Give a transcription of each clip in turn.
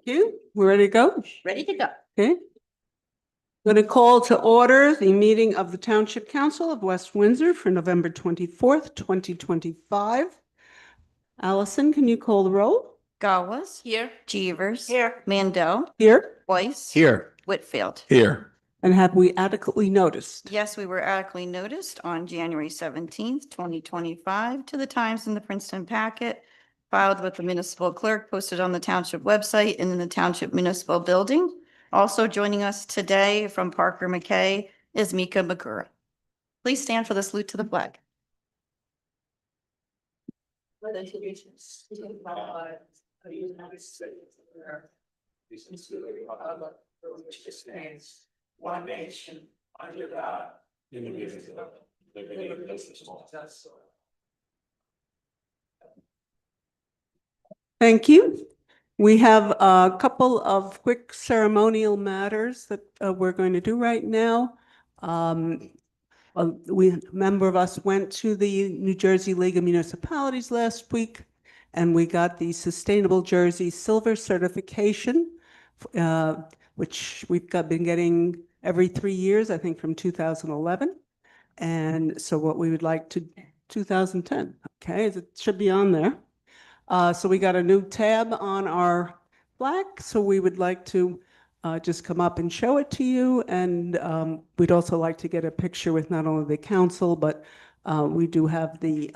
You, we're ready to go? Ready to go. Okay. Going to call to order the meeting of the Township Council of West Windsor for November 24th, 2025. Allison, can you call the roll? Gawas. Here. Jeevers. Here. Mandel. Here. Weiss. Here. Whitfield. Here. And have we adequately noticed? Yes, we were adequately noticed on January 17th, 2025 to the Times in the Princeton Packet, filed with the municipal clerk, posted on the township website and in the township municipal building. Also joining us today from Parker McKay is Mika Makura. Please stand for the salute to the flag. One nation, under God, indivisible, liberty and justice for all. Thank you. We have a couple of quick ceremonial matters that we're going to do right now. A member of us went to the New Jersey League of Municipalities last week, and we got the Sustainable Jersey Silver certification, which we've been getting every 3 years, I think from 2011. And so what we would like to, 2010, okay, it should be on there. So we got a new tab on our plaque, so we would like to just come up and show it to you. And we'd also like to get a picture with not only the council, but we do have the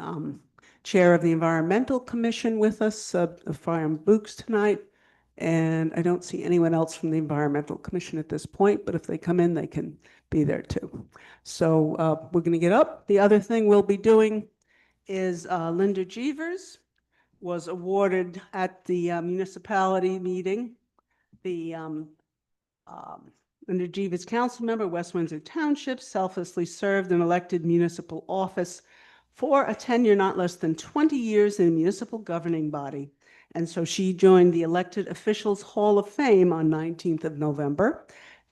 chair of the Environmental Commission with us, Brian Books tonight. And I don't see anyone else from the Environmental Commission at this point, but if they come in, they can be there too. So we're going to get up. The other thing we'll be doing is Linda Jeevers was awarded at the municipality meeting, the Linda Jeevers council member, West Windsor Township, selflessly served an elected municipal office for a tenure not less than 20 years in a municipal governing body. And so she joined the Elected Officials Hall of Fame on 19th of November.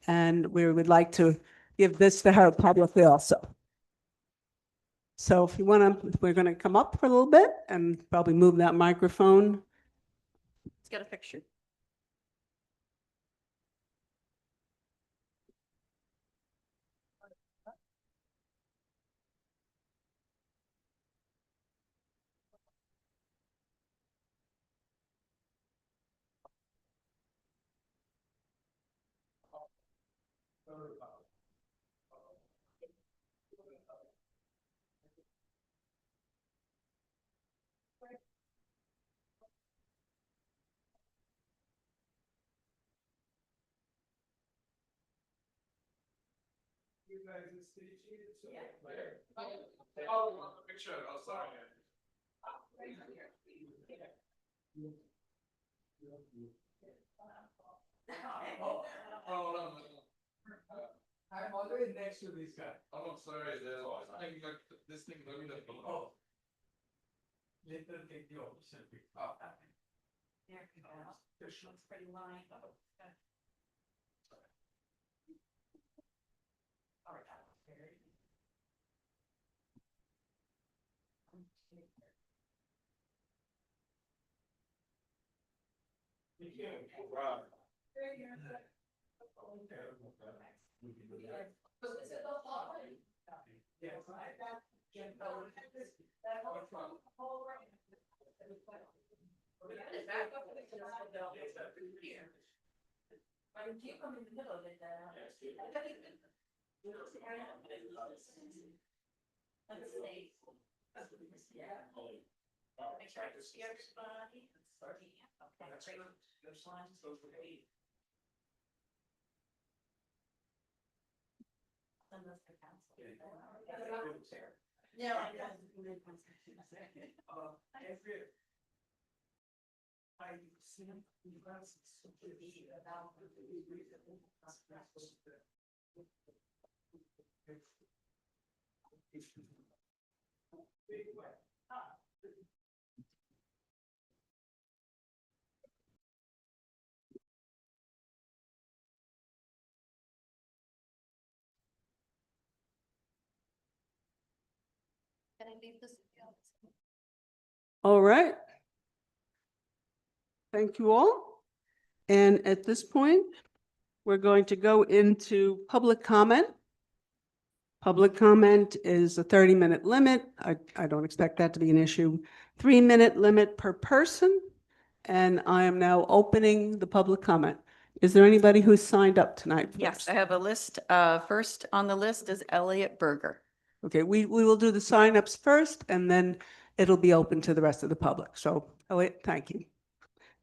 And we would like to give this to her publicly also. So if you want to, we're going to come up for a little bit and probably move that microphone. Let's get a picture. Oh, picture. Oh, sorry. I'm always next to this guy. Oh, sorry. This thing. Oh. Little take the official pic. Oh. There you go. This looks pretty lined up. All right. Make sure I can see everybody. All right. Thank you all. And at this point, we're going to go into public comment. Public comment is a 30-minute limit. I don't expect that to be an issue. 3-minute limit per person. And I am now opening the public comment. Is there anybody who's signed up tonight? Yes, first? I have a list. First on the list is Elliot Berger. Okay, we will do the signups first, and then it'll be open to the rest of the public. So, Elliot, thank you.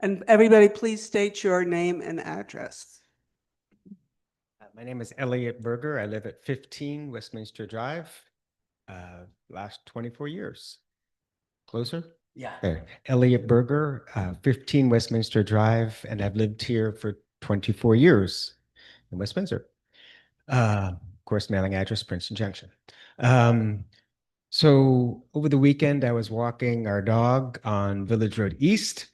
And everybody, please state your name and address. My name is Elliot Berger. I live at 15 Westminster Drive, last 24 years. Closer? Yeah. There. Elliot Berger, 15 Westminster Drive, and I've lived here for 24 years in Westminster. Of course, mailing address, Princeton Junction. So over the weekend, I was walking our dog on Village Road East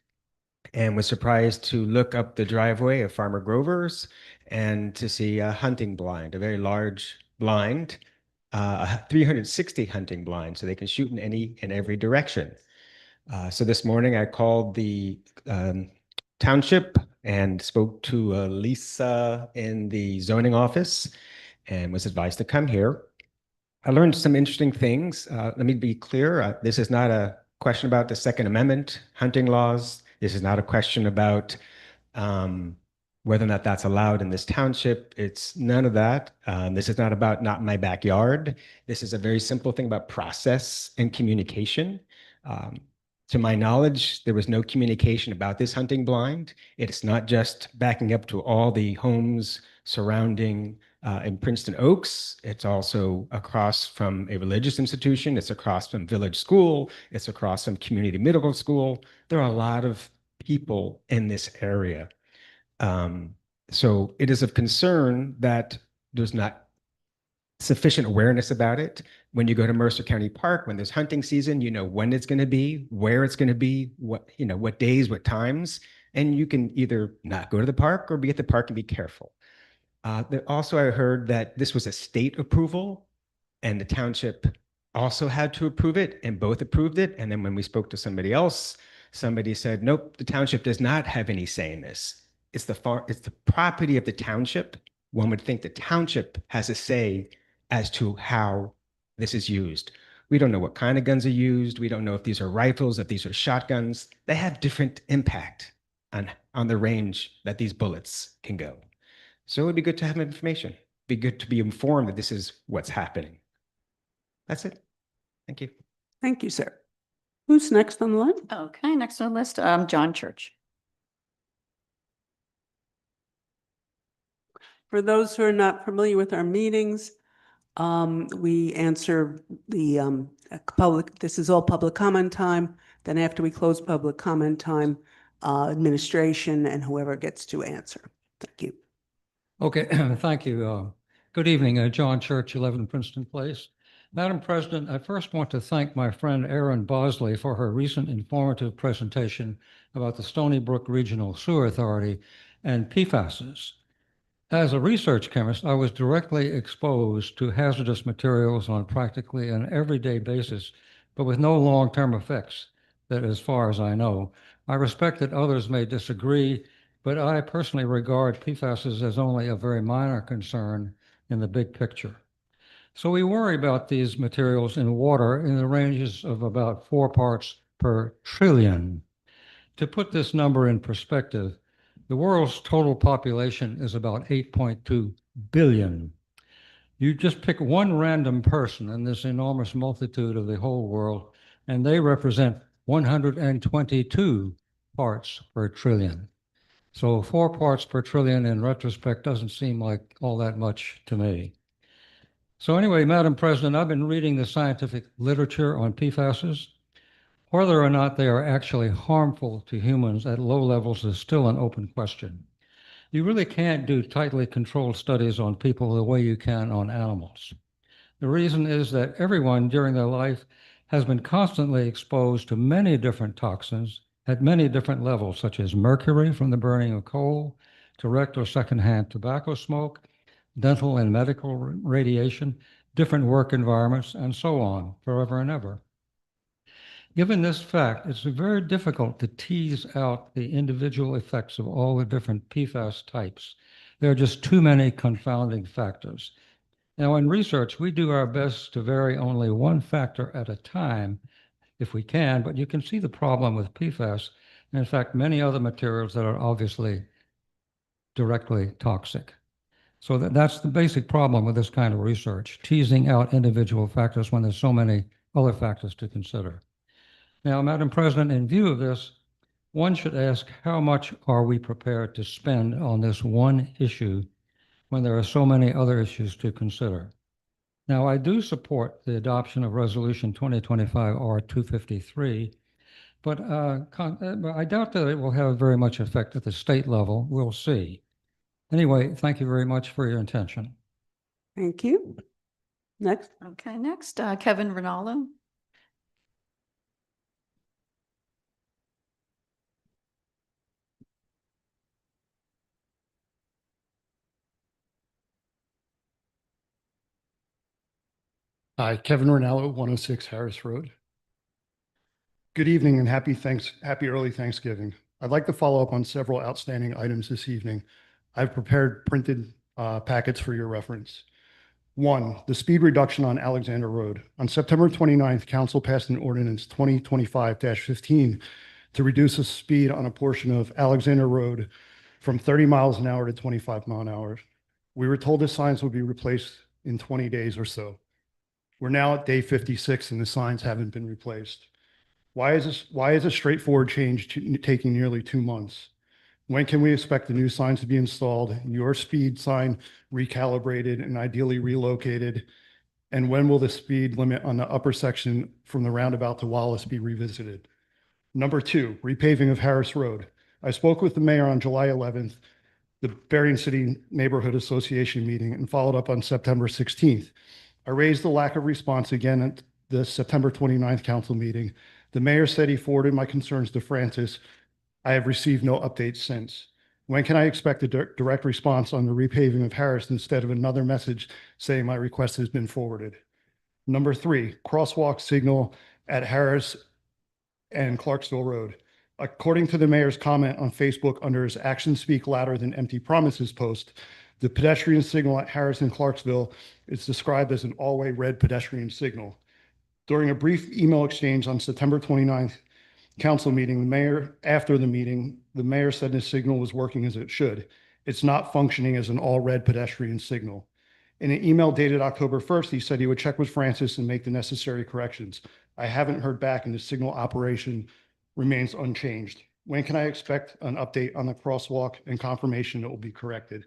and was surprised to look up the driveway of Farmer Grover's and to see a hunting blind, a very large blind, a 360 hunting blind, so they can shoot in any and every direction. So this morning I called the township and spoke to Lisa in the zoning office and was advised to come here. I learned some interesting things. Let me be clear. This is not a question about the Second Amendment hunting laws. This is not a question about whether or not that's allowed in this township. It's none of that. This is not about not my backyard. This is a very simple thing about process and communication. To my knowledge, there was no communication about this hunting blind. It's not just backing up to all the homes surrounding in Princeton Oaks. It's also across from a religious institution. It's across from Village School. It's across from Community Middle School. There are a lot of people in this area. So it is of concern that there's not sufficient awareness about it. When you go to Mercer County Park, when there's hunting season, you know when it's going to be, where it's going to be, what days, what times, and you can either not go to the park or be at the park and be careful. Also, I heard that this was a state approval and the township also had to approve it, and both approved it. And then when we spoke to somebody else, somebody said, nope, the township does not have any say in this. It's the property of the township. One would think the township has a say as to how this is used. We don't know what kind of guns are used. We don't know if these are rifles, if these are shotguns. They have different impact on the range that these bullets can go. So it would be good to have information. It'd be good to be informed that this is what's happening. That's it. Thank you. Thank you, sir. Who's next on the line? Okay, next on the list, John Church. For those who are not familiar with our meetings, we answer the public, this is all public comment time. Then after we close public comment time, administration and whoever gets to answer. Thank you. Okay, thank you. Good evening, John Church, 11 Princeton Place. Madam President, I first want to thank my friend Erin Bosley for her recent informative presentation about the Stony Brook Regional Sewer Authority and PFASs. As a research chemist, I was directly exposed to hazardous materials on practically an everyday basis, but with no long-term effects, that as far as I know. I respect that others may disagree, but I personally regard PFASs as only a very minor concern in the big picture. So we worry about these materials in water in the ranges of about 4 parts per trillion. To put this number in perspective, the world's total population is about 8.2 billion. You just pick one random person in this enormous multitude of the whole world, and they represent 122 parts per trillion. So 4 parts per trillion in retrospect doesn't seem like all that much to me. So anyway, Madam President, I've been reading the scientific literature on PFASs. Whether or not they are actually harmful to humans at low levels is still an open question. You really can't do tightly controlled studies on people the way you can on animals. The reason is that everyone during their life has been constantly exposed to many different toxins at many different levels, such as mercury from the burning of coal, direct or secondhand tobacco smoke, dental and medical radiation, different work environments, and so on, forever and ever. Given this fact, it's very difficult to tease out the individual effects of all the different PFAS types. There are just too many confounding factors. Now, in research, we do our best to vary only one factor at a time if we can, but you can see the problem with PFAS, and in fact, many other materials that are obviously directly toxic. So that's the basic problem with this kind of research, teasing out individual factors when there's so many other factors to consider. Now, Madam President, in view of this, one should ask, how much are we prepared to spend on this one issue when there are so many other issues to consider? Now, I do support the adoption of Resolution 2025 R253, but I doubt that it will have very much effect at the state level. We'll see. Anyway, thank you very much for your attention. Thank you. Next. Okay, next, Kevin Rinaldo. Hi, Kevin Rinaldo, 106 Harris Road. Good evening and happy early Thanksgiving. I'd like to follow up on several outstanding items this evening. I've prepared printed packets for your reference. One, the speed reduction on Alexander Road. On September 29th, Council passed an ordinance 2025-15 to reduce the speed on a portion of Alexander Road from 30 miles an hour to 25 mile an hour. We were told the signs would be replaced in 20 days or so. We're now at day 56 and the signs haven't been replaced. Why is a straightforward change taking nearly 2 months? When can we expect the new signs to be installed, your speed sign recalibrated and ideally relocated? And when will the speed limit on the upper section from the roundabout to Wallace be revisited? Number 2, repaving of Harris Road. I spoke with the mayor on July 11th, the Berrien City Neighborhood Association meeting, and followed up on September 16th. I raised the lack of response again at the September 29th council meeting. The mayor said he forwarded my concerns to Francis. I have received no updates since. When can I expect a direct response on the repaving of Harris instead of another message saying my request has been forwarded? Number 3, crosswalk signal at Harris and Clarksville Road. According to the mayor's comment on Facebook under his "Actions Speak Louder Than Empty Promises" post, the pedestrian signal at Harris and Clarksville is described as an all-way red pedestrian signal. During a brief email exchange on September 29th council meeting, after the meeting, the mayor said the signal was working as it should. It's not functioning as an all-red pedestrian signal. In an email dated October 1st, he said he would check with Francis and make the necessary corrections. I haven't heard back and the signal operation remains unchanged. When can I expect an update on the crosswalk and confirmation it will be corrected?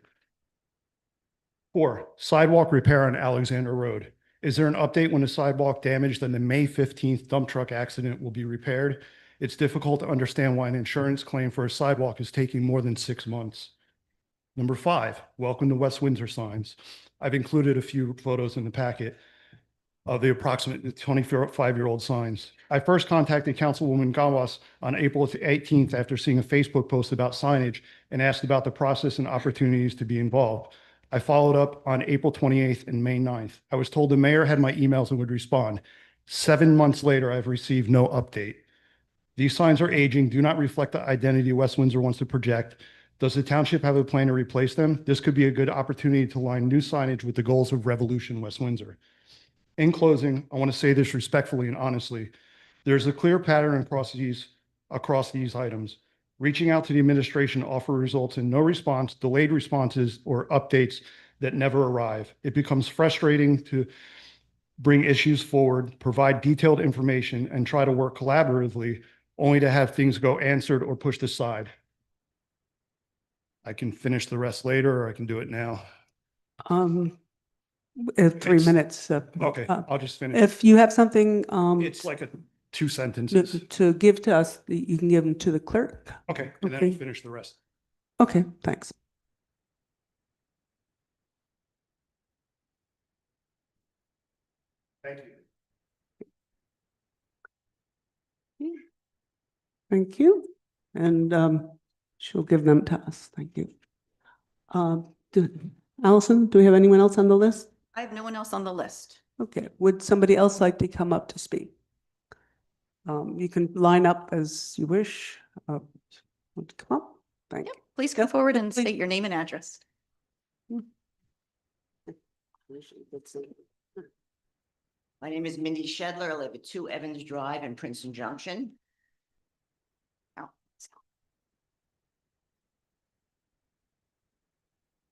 4, sidewalk repair on Alexander Road. Is there an update when the sidewalk damaged in the May 15th dump truck accident will be repaired? It's difficult to understand why an insurance claim for a sidewalk is taking more than 6 months. Number 5, welcome to West Windsor signs. I've included a few photos in the packet of the approximate 25-year-old signs. I first contacted Councilwoman Gawas on April 18th after seeing a Facebook post about signage and asked about the process and opportunities to be involved. I followed up on April 28th and May 9th. I was told the mayor had my emails and would respond. 7 months later, I've received no update. These signs are aging, do not reflect the identity West Windsor wants to project. Does the township have a plan to replace them? This could be a good opportunity to align new signage with the goals of Revolution West Windsor. In closing, I want to say this respectfully and honestly. There's a clear pattern across these items. Reaching out to the administration offer results in no response, delayed responses, or updates that never arrive. It becomes frustrating to bring issues forward, provide detailed information, and try to work collaboratively, only to have things go answered or pushed aside. I can finish the rest later, or I can do it now. 3 minutes. Okay, I'll just finish. If you have something It's like 2 sentences. to give to us, you can give them to the clerk. Okay, and then Okay. I'll finish the rest. Okay, thanks. Thank you. Thank you. And she'll give them to us. Thank you. Allison, do we have anyone else on the list? I have no one else on the list. Okay, would somebody else like to come up to speak? You can line up as you wish. Want to come up? Thank Yep, you. please come Yep, forward yep, and please. state your name and address. My name is Mindy Shedler. I live at 2 Evans Drive in Princeton Junction. Oh,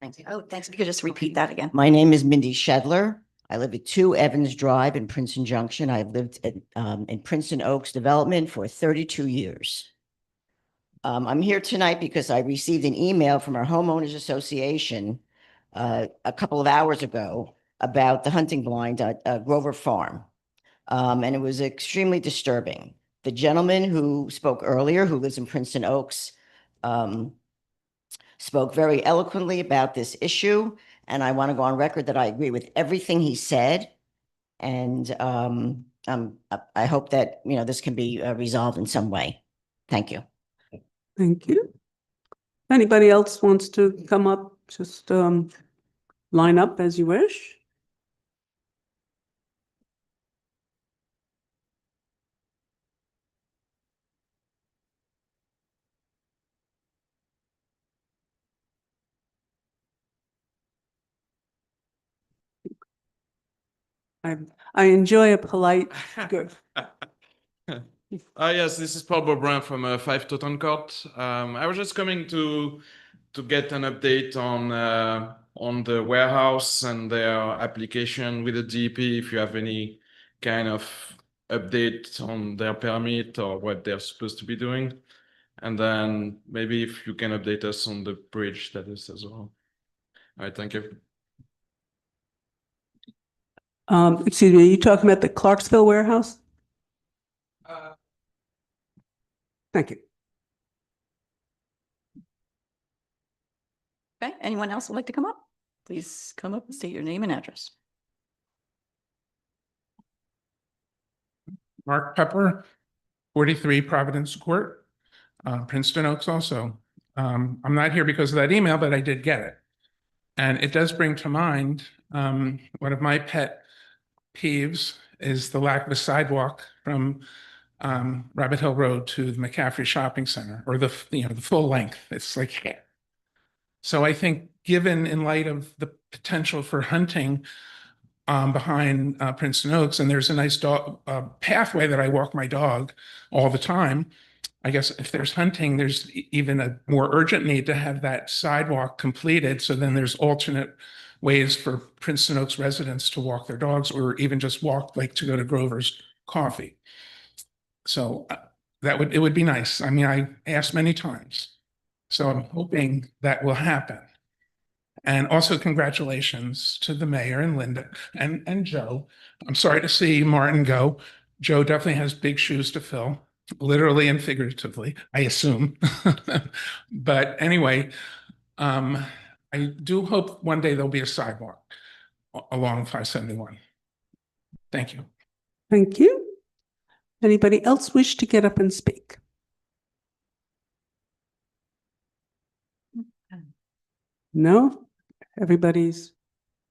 Thank you. oh, thanks. If you could just repeat that again. My name is Mindy Shedler. I live at 2 Evans Drive in Princeton Junction. I've lived in Princeton Oaks Development for 32 years. I'm here tonight because I received an email from our homeowners association a couple of hours ago about the hunting blind at Grover Farm. And it was extremely disturbing. The gentleman who spoke earlier, who lives in Princeton Oaks, spoke very eloquently about this issue. And I want to go on record that I agree with everything he said. And I hope that, this can be resolved in some way. Thank you. Thank you. Anybody else wants to come up, just line up as you wish. I enjoy a polite, good. Yes, this is Paul Beaubrun from 5 Totten Court. I was just coming to get an update on the warehouse and their application with the DEP, if you have any kind of update on their permit or what they're supposed to be doing. And then maybe if you can update us on the bridge status as well. All right, thank you. Excuse me, are you talking about the Clarksville warehouse? Thank you. Okay, anyone else would like to come up? Please come up and state your name and address. Mark Pepper, 43 Providence Court, Princeton Oaks also. I'm not here because of that email, but I did get it. And it does bring to mind one of my pet peeves is the lack of a sidewalk from Rabbit Hill Road to the McCaffrey Shopping Center, or the full length. It's like, so I think given in light of the potential for hunting behind Princeton Oaks, and there's a nice dog pathway that I walk my dog all the time. I guess if there's hunting, there's even a more urgent need to have that sidewalk completed. So then there's alternate ways for Princeton Oaks residents to walk their dogs, or even just walk, like to go to Grover's Coffee. So it would be nice. I mean, I asked many times. So I'm hoping that will happen. And also congratulations to the mayor and Linda and Joe. I'm sorry to see Martin go. Joe definitely has big shoes to fill, literally and figuratively, I assume. But anyway, I do hope one day there'll be a sidewalk along 571. Thank you. Thank you. Anybody else wish to get up and speak? No? Everybody's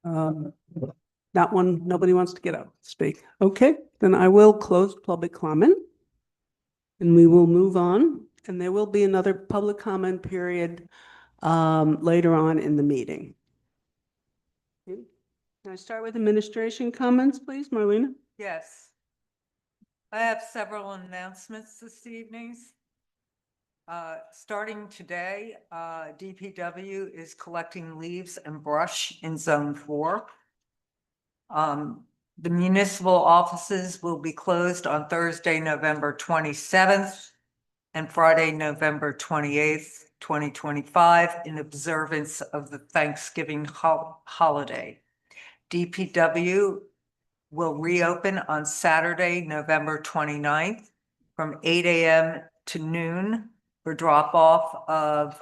that one, nobody wants to get up and speak. Okay, then I will close public comment. And we will move on, and there will be another public comment period later on in the meeting. Okay. Can I start with administration comments, please, Marlena? Yes. I have several announcements this evening. Starting today, DPW is collecting leaves and brush in Zone 4. The municipal offices will be closed on Thursday, November 27th and Friday, November 28th, 2025, in observance of the Thanksgiving holiday. DPW will reopen on Saturday, November 29th from 8 a.m. to noon for drop off of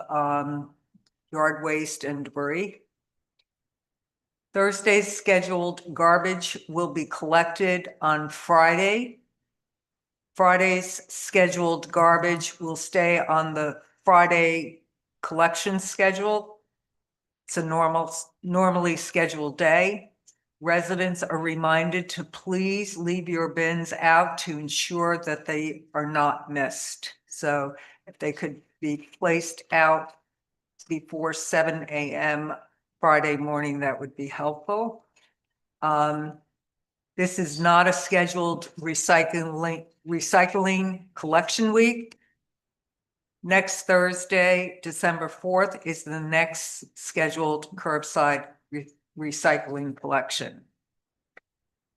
yard waste and debris. Thursday's scheduled garbage will be collected on Friday Friday's scheduled garbage will stay on the Friday collection schedule. It's a normally scheduled day. Residents are reminded to please leave your bins out to ensure that they are not missed. So if they could be placed out before 7 a.m. Friday morning, that would be helpful. This is not a scheduled recycling collection week. Next Thursday, December 4th, is the next scheduled curbside recycling collection.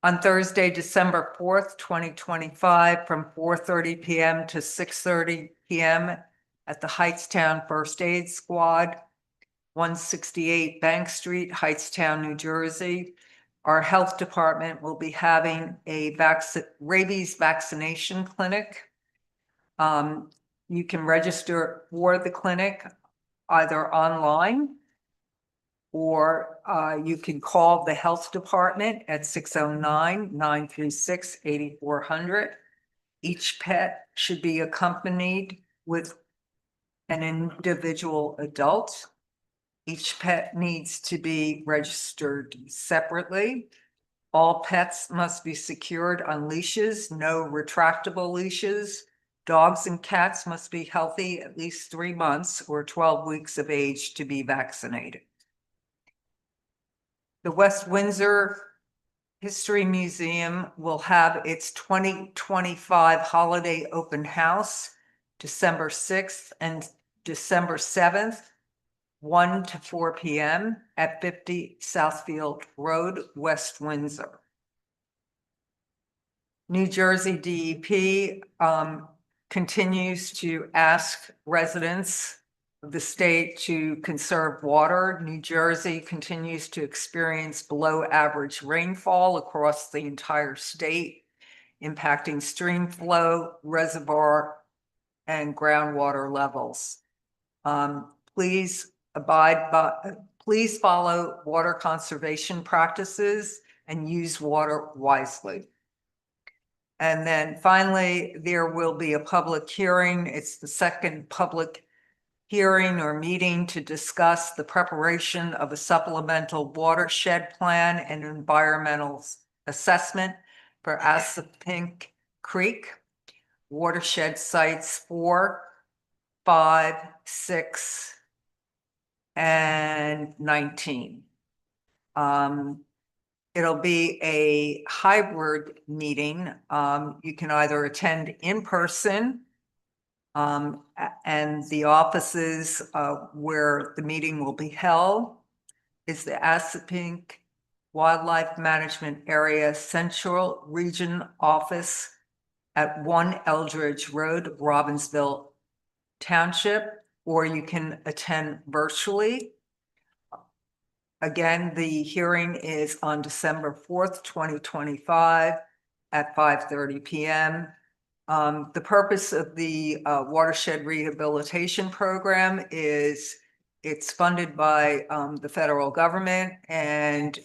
On Thursday, December 4th, 2025, from 4:30 p.m. to 6:30 p.m. at the Heightstown First Aid Squad, 168 Bank Street, Heightstown, New Jersey. Our health department will be having a rabies vaccination clinic. You can register for the clinic either online or you can call the health department at 609-936-8400. Each pet should be accompanied with an individual adult. Each pet needs to be registered separately. All pets must be secured on leashes, no retractable leashes. Dogs and cats must be healthy at least 3 months or 12 weeks of age to be vaccinated. The West Windsor History Museum will have its 2025 holiday open house December 6th and December 7th, 1 to 4 p.m. at 50 Southfield Road, West Windsor. New Jersey DEP continues to ask residents of the state to conserve water. New Jersey continues to experience below average rainfall across the entire state, impacting stream flow, reservoir, and groundwater levels. Please follow water conservation practices and use water wisely. And then finally, there will be a public hearing. It's the second public hearing or meeting to discuss the preparation of a supplemental watershed plan and environmental assessment for Assunpink Creek watershed sites 4, 5, 6, and 19. It'll be a hybrid meeting. You can either attend in person and the offices where the meeting will be held is the Assunpink Wildlife Management Area Central Region Office at 1 Eldridge Road, Robbinsville Township, or you can attend virtually. Again, the hearing is on December 4th, 2025 at 5:30 p.m. The purpose of the watershed rehabilitation program is it's funded by the federal government and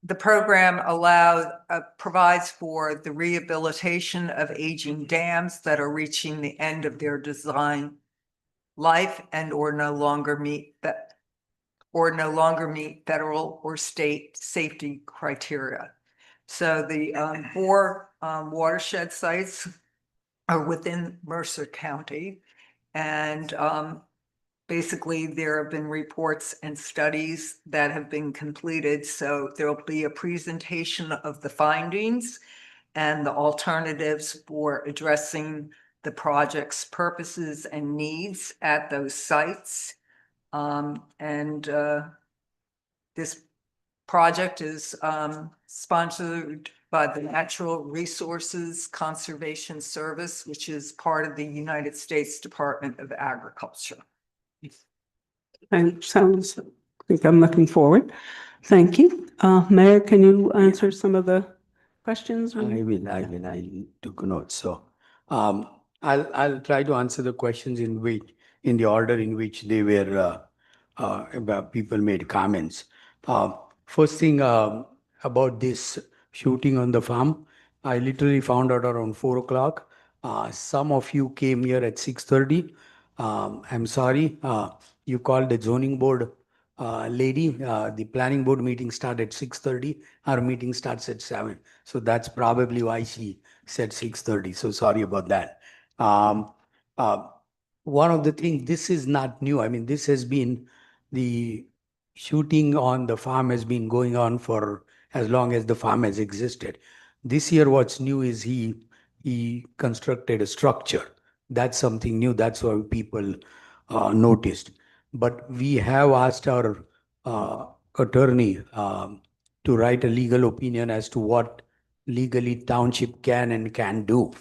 the program provides for the rehabilitation of aging dams that are reaching the end of their design life and or no longer meet federal or state safety criteria. So the 4 watershed sites are within Mercer County, and basically, there have been reports and studies that have been completed. So there'll be a presentation of the findings and the alternatives for addressing the project's purposes and needs at those sites. This project is sponsored by the Natural Resources Conservation Service, which is part of the United States Department of Agriculture. And sounds, I think I'm looking forward. Thank you. Mayor, can you answer some of the questions? I took notes. So I'll try to answer the questions in the order in which they were about people made comments. First thing about this shooting on the farm, I literally found out around 4 o'clock. Some of you came here at 6:30. I'm sorry, you called the zoning board lady. The planning board meeting started at 6:30. Our meeting starts at 7. So that's probably why she said 6:30. So sorry about that. Um, uh, One of the things, this is not new. I mean, this has been the shooting on the farm has been going on for as long as the farm has existed. This year, what's new is he constructed a structure. That's something new. That's why people noticed. But we have asked our attorney to write a legal opinion as to what legally township can and can do,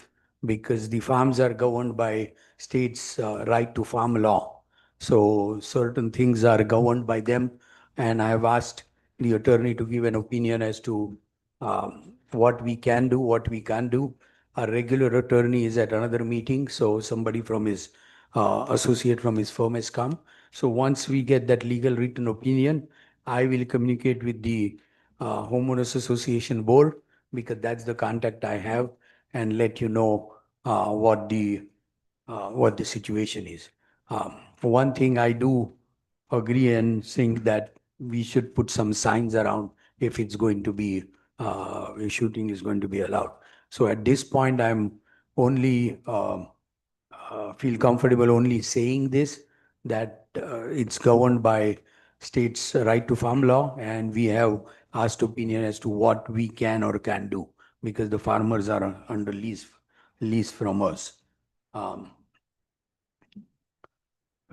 because the farms are governed by state's right to farm law. So certain things are governed by them, and I have asked the attorney to give an opinion as to what we can do, what we can't do. Our regular attorney is at another meeting, so somebody from his associate from his firm has come. So once we get that legal written opinion, I will communicate with the homeowners association board, because that's the contact I have, and let you know what the situation is. One thing I do agree and think that we should put some signs around if it's going to be shooting is going to be allowed. So at this point, I'm only feel comfortable only saying this, that it's governed by state's right to farm law, and we have asked opinion as to what we can or can do, because the farmers are under lease from us. Um,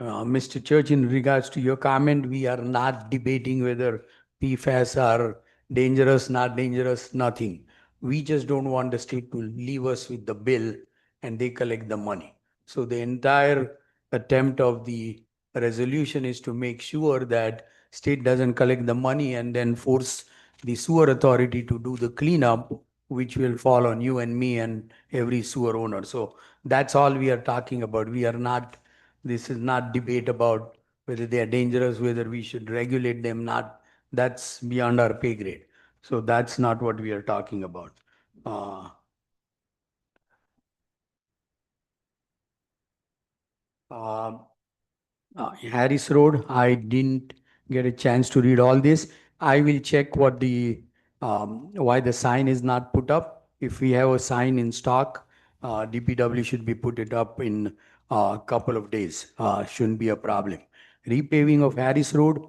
Mr. Church, in regards to your comment, we are not debating whether PFAS are dangerous, not dangerous, nothing. We just don't want the state to leave us with the bill and they collect the money. So the entire attempt of the resolution is to make sure that state doesn't collect the money and then force the sewer authority to do the cleanup, which will fall on you and me and every sewer owner. So that's all we are talking about. This is not debate about whether they are dangerous, whether we should regulate them, not. That's beyond our pay grade. So that's not what we are talking about. Uh, uh, Harris Road, I didn't get a chance to read all this. I will check why the sign is not put up. If we have a sign in stock, DPW should be put it up in a couple of days. Shouldn't be a problem. Repaving of Harris Road,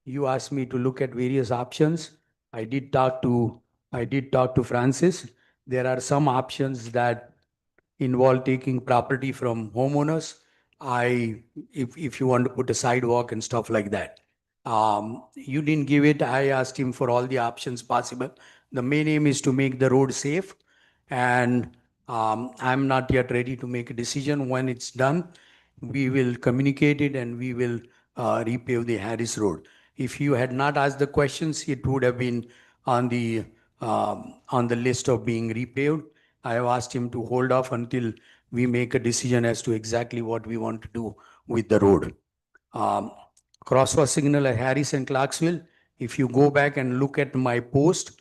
you asked me to look at various options. I did talk to Francis. There are some options that involve taking property from homeowners. If you want to put a sidewalk and stuff like that. You didn't give it. I asked him for all the options possible. The main aim is to make the road safe, and I'm not yet ready to make a decision. When it's done, we will communicate it and we will repave the Harris Road. If you had not asked the questions, it would have been on the list of being repaved. I have asked him to hold off until we make a decision as to exactly what we want to do with the road. Um, Crosswalk signal at Harris and Clarksville. If you go back and look at my post,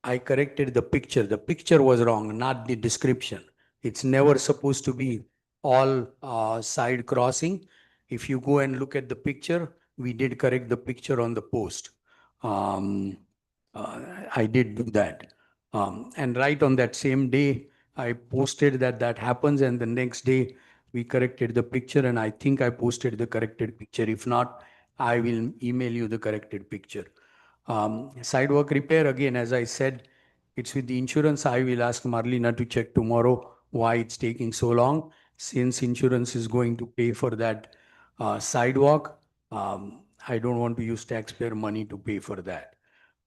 I corrected the picture. The picture was wrong, not the description. It's never supposed to be all side crossing. If you go and look at the picture, we did correct the picture on the post. Um, I did do that. And right on that same day, I posted that happens, and the next day we corrected the picture, and I think I posted the corrected picture. If not, I will email you the corrected picture. Sidewalk repair, again, as I said, it's with the insurance. I will ask Marlena to check tomorrow why it's taking so long. Since insurance is going to pay for that sidewalk, I don't want to use taxpayer money to pay for that.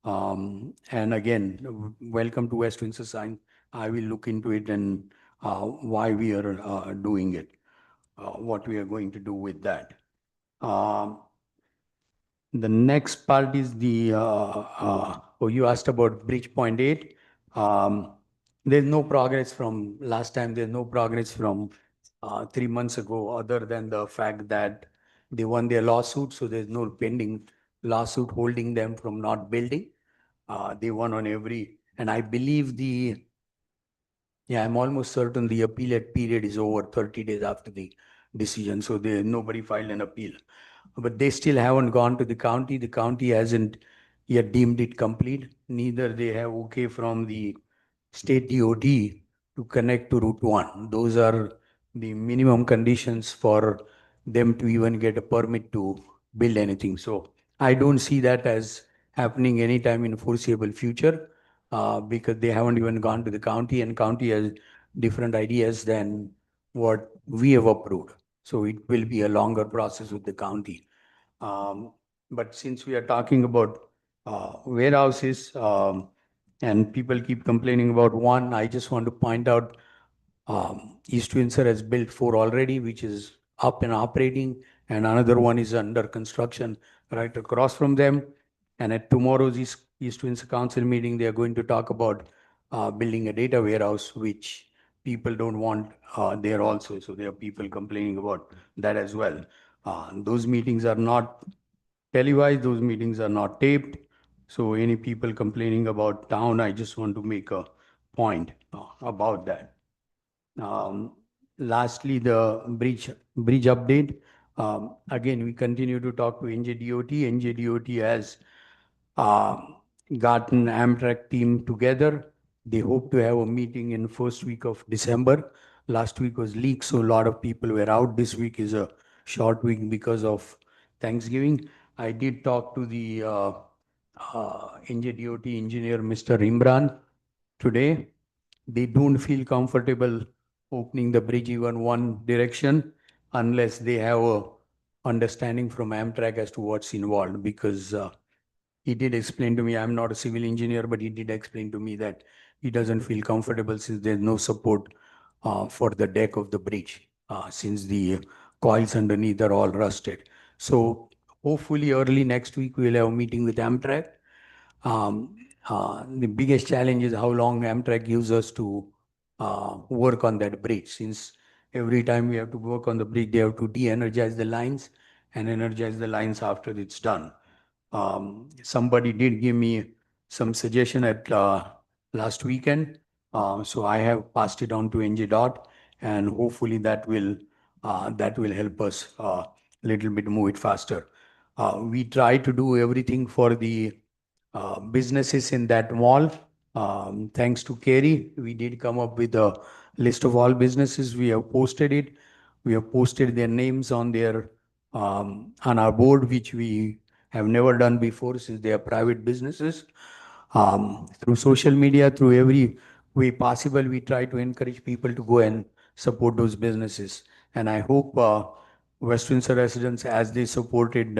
And again, welcome to West Windsor Sign. I will look into it and why we are doing it, what we are going to do with that. The next part is you asked about Bridge Point 8. There's no progress from last time. There's no progress from 3 months ago, other than the fact that They won their lawsuit, so there's no pending lawsuit holding them from not building. They won on every, and I believe yeah, I'm almost certain the appellate period is over 30 days after the decision, so nobody filed an appeal. But they still haven't gone to the county. The county hasn't yet deemed it complete. Neither they have okay from the state DOT to connect to Route 1. Those are the minimum conditions for them to even get a permit to build anything. So I don't see that as happening anytime in foreseeable future because they haven't even gone to the county, and county has different ideas than what we have approved. So it will be a longer process with the county. But since we are talking about warehouses, and people keep complaining about one, I just want to point out East Windsor has built 4 already, which is up and operating, and another one is under construction right across from them. And at tomorrow's East Windsor Council meeting, they are going to talk about building a data warehouse, which people don't want there also. So there are people complaining about that as well. Those meetings are not televised, those meetings are not taped. So any people complaining about town, I just want to make a point about that. Lastly, the bridge update. Again, we continue to talk to NJDOT. NJDOT has gotten Amtrak team together. They hope to have a meeting in first week of December. Last week was leak, so a lot of people were out. This week is a short week because of Thanksgiving. I did talk to the NJDOT engineer, Mr. Imran, today. They don't feel comfortable opening the bridge even one direction unless they have a understanding from Amtrak as to what's involved, because he did explain to me, I'm not a civil engineer, but he did explain to me that he doesn't feel comfortable since there's no support for the deck of the bridge, since the coils underneath are all rusted. So hopefully early next week we'll have a meeting with Amtrak. The biggest challenge is how long Amtrak gives us to work on that bridge, since every time we have to work on the bridge, they have to de-energize the lines and energize the lines after it's done. Somebody did give me some suggestion at last weekend. So I have passed it on to NJ Dot, and hopefully that will help us a little bit move it faster. We try to do everything for the businesses in that mall. Thanks to Kerry, we did come up with a list of all businesses. We have posted it. We have posted their names on on our board, which we have never done before since they are private businesses. Through social media, through every way possible, we try to encourage people to go and support those businesses. And I hope West Windsor residents, as they supported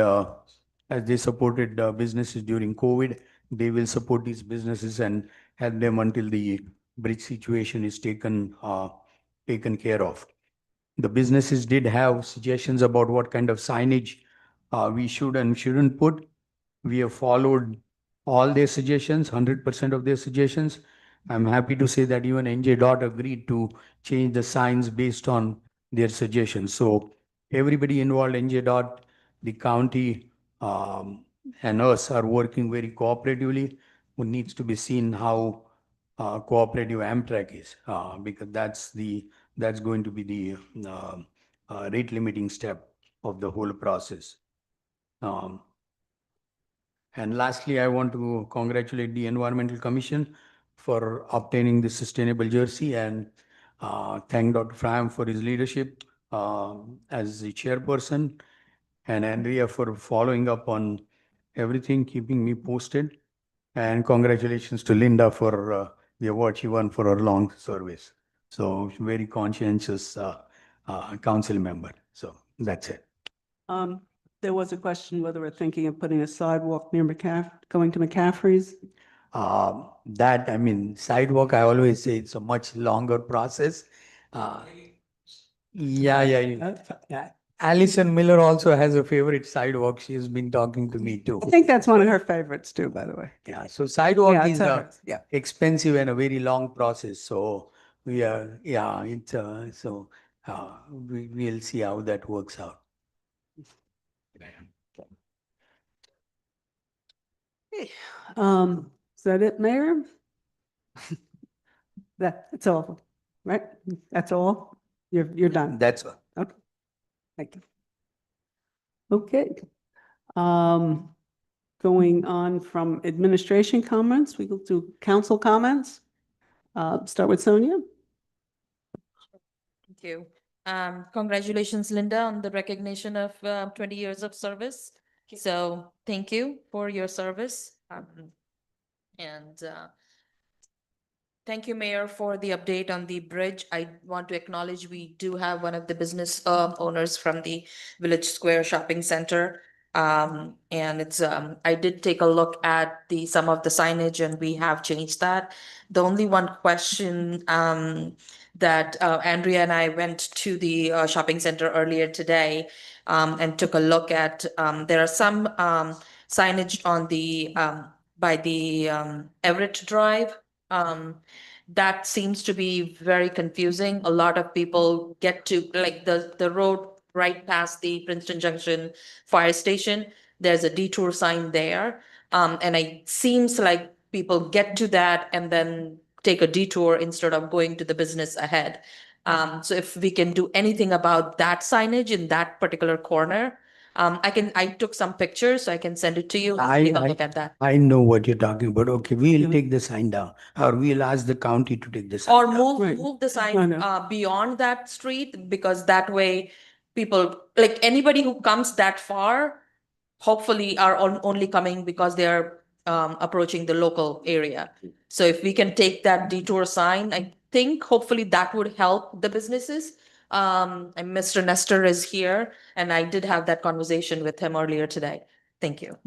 businesses during COVID, they will support these businesses and help them until the bridge situation is taken care of. The businesses did have suggestions about what kind of signage we should and shouldn't put. We have followed all their suggestions, 100% of their suggestions. I'm happy to say that even NJ Dot agreed to change the signs based on their suggestions. So everybody involved, NJ Dot, the county, and us are working very cooperatively. It needs to be seen how cooperative Amtrak is, because that's going to be the rate limiting step of the whole process. And lastly, I want to congratulate the Environmental Commission for obtaining the sustainable jersey, and thank Dr. Fram for his leadership as the chairperson, and Andrea for following up on everything, keeping me posted. And congratulations to Linda for the award she won for her long service. So very conscientious council member. So that's it. There was a question whether we're thinking of putting a sidewalk near going to McCaffrey's. I mean, sidewalk, I always say it's a much longer process. Yeah. Alison Miller also has a favorite sidewalk. She has been talking to me too. I think that's one of her favorites too, by the way. Yeah, so sidewalk Yeah, is it's hers. Yeah. expensive and a very long process. So we'll see how that works out. Okay. Is that it, Mayor? That's all, right? That's all? You're done? That's all. Okay, thank you. Okay. Going on from administration comments, we go to council comments. Start with Sonia. Thank you. Congratulations, Linda, on the recognition of 20 years of service. So thank you for your service. And thank you, Mayor, for the update on the bridge. I want to acknowledge we do have one of the business owners from the Village Square Shopping Center. And it's I did take a look at some of the signage and we have changed that. The only one question that Andrea and I went to the shopping center earlier today and took a look at. There are some signage on the by the Everett Drive. That seems to be very confusing. A lot of people get to like the road right past the Princeton Junction fire station. There's a detour sign there. And it seems like people get to that and then take a detour instead of going to the business ahead. So if we can do anything about that signage in that particular corner, I took some pictures, so I can send it to you. Take a look at that. I know what you're talking about. Okay, we'll take the sign down, or we'll ask the county to take the sign Or down. Right. move the I sign know. beyond that street, because that way people, like anybody who comes that far, hopefully are only coming because they're approaching the local area. So if we can take that detour sign, I think hopefully that would help the businesses. And Mr. Nestor is here, and I did have that conversation with him earlier today. Thank you.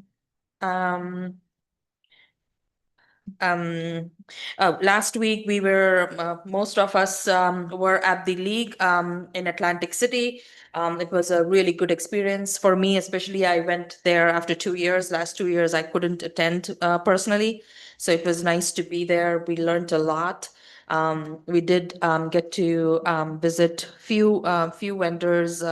Last week we were most of us were at the league in Atlantic City. It was a really good experience for me, especially I went there after 2 years. Last 2 years I couldn't attend personally, so it was nice to be there. We learned a lot. We did get to visit few vendors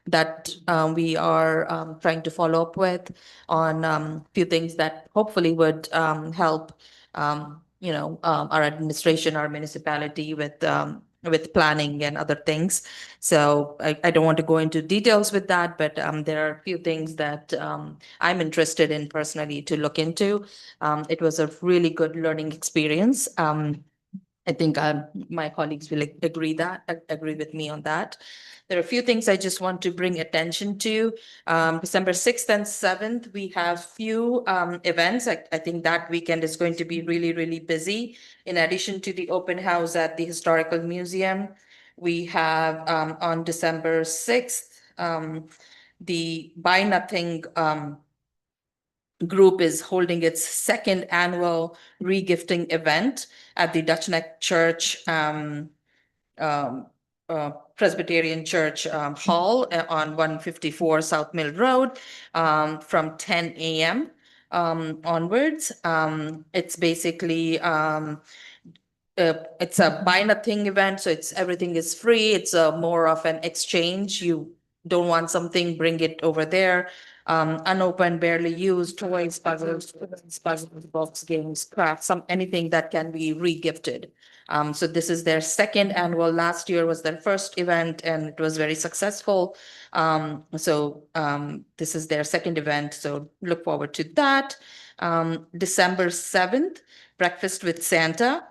that we are trying to follow up with on few things that hopefully would help our administration, our municipality with planning and other things. So I don't want to go into details with that, but there are a few things that I'm interested in personally to look into. It was a really good learning experience. I think my colleagues will agree with me on that. There are a few things I just want to bring attention to. December 6th and 7th, we have few events. I think that weekend is going to be really, really busy. In addition to the open house at the Historical Museum, we have on December 6th, the Buy Nothing group is holding its second annual regifting event at the Dutch Neck Church Presbyterian Church Hall on 154 South Mill Road from 10 a.m. Onwards. It's basically it's a buy nothing event, so everything is free. It's more of an exchange. You don't want something, bring it over there. Unopened, barely used toys, puzzles, box games, crafts, anything that can be re-gifted. So this is their second annual. Last year was their first event and it was very successful. This is their second event, so look forward to that. December 7th, Breakfast with Santa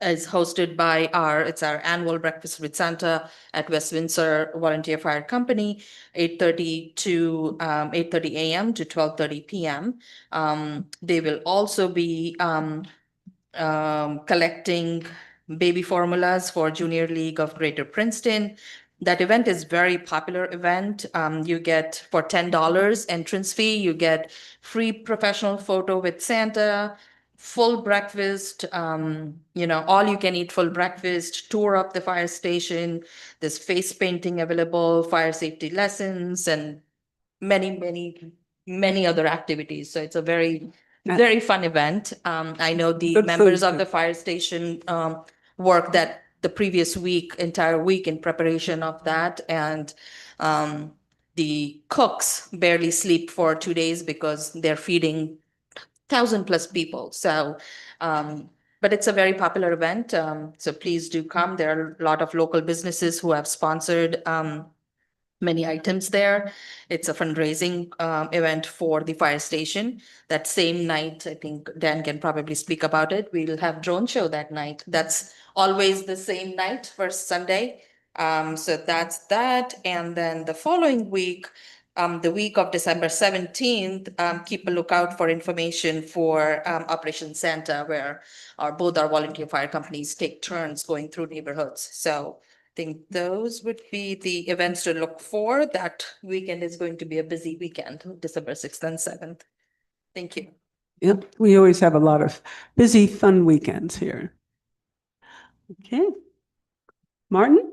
is hosted by it's our annual Breakfast with Santa at West Windsor Volunteer Fire Company, 8:30 to 8:30 a.m. to 12:30 p.m. They will also be collecting baby formulas for Junior League of Greater Princeton. That event is very popular event. You get for $10 entrance fee, you get free professional photo with Santa, full breakfast, all you can eat full breakfast, tour up the fire station. There's face painting available, fire safety lessons, and many other activities. So it's a very fun event. I know the Good members food, of the fire station work that the previous week, entire week in preparation of that. And the cooks barely sleep for 2 days because they're feeding 1,000+ people. So, but it's a very popular event. So please do come. There are a lot of local businesses who have sponsored many items there. It's a fundraising event for the fire station. That same night, I think Dan can probably speak about it. We'll have drone show that night. That's always the same night, first Sunday. So that's that. And then the following week, the week of December 17th, keep a lookout for information for Operation Santa, where both our volunteer fire companies take turns going through neighborhoods. So I think those would be the events to look for. That weekend is going to be a busy weekend, December 6th and 7th. Thank you. Yep, we always have a lot of busy, fun weekends here. Okay. Martin?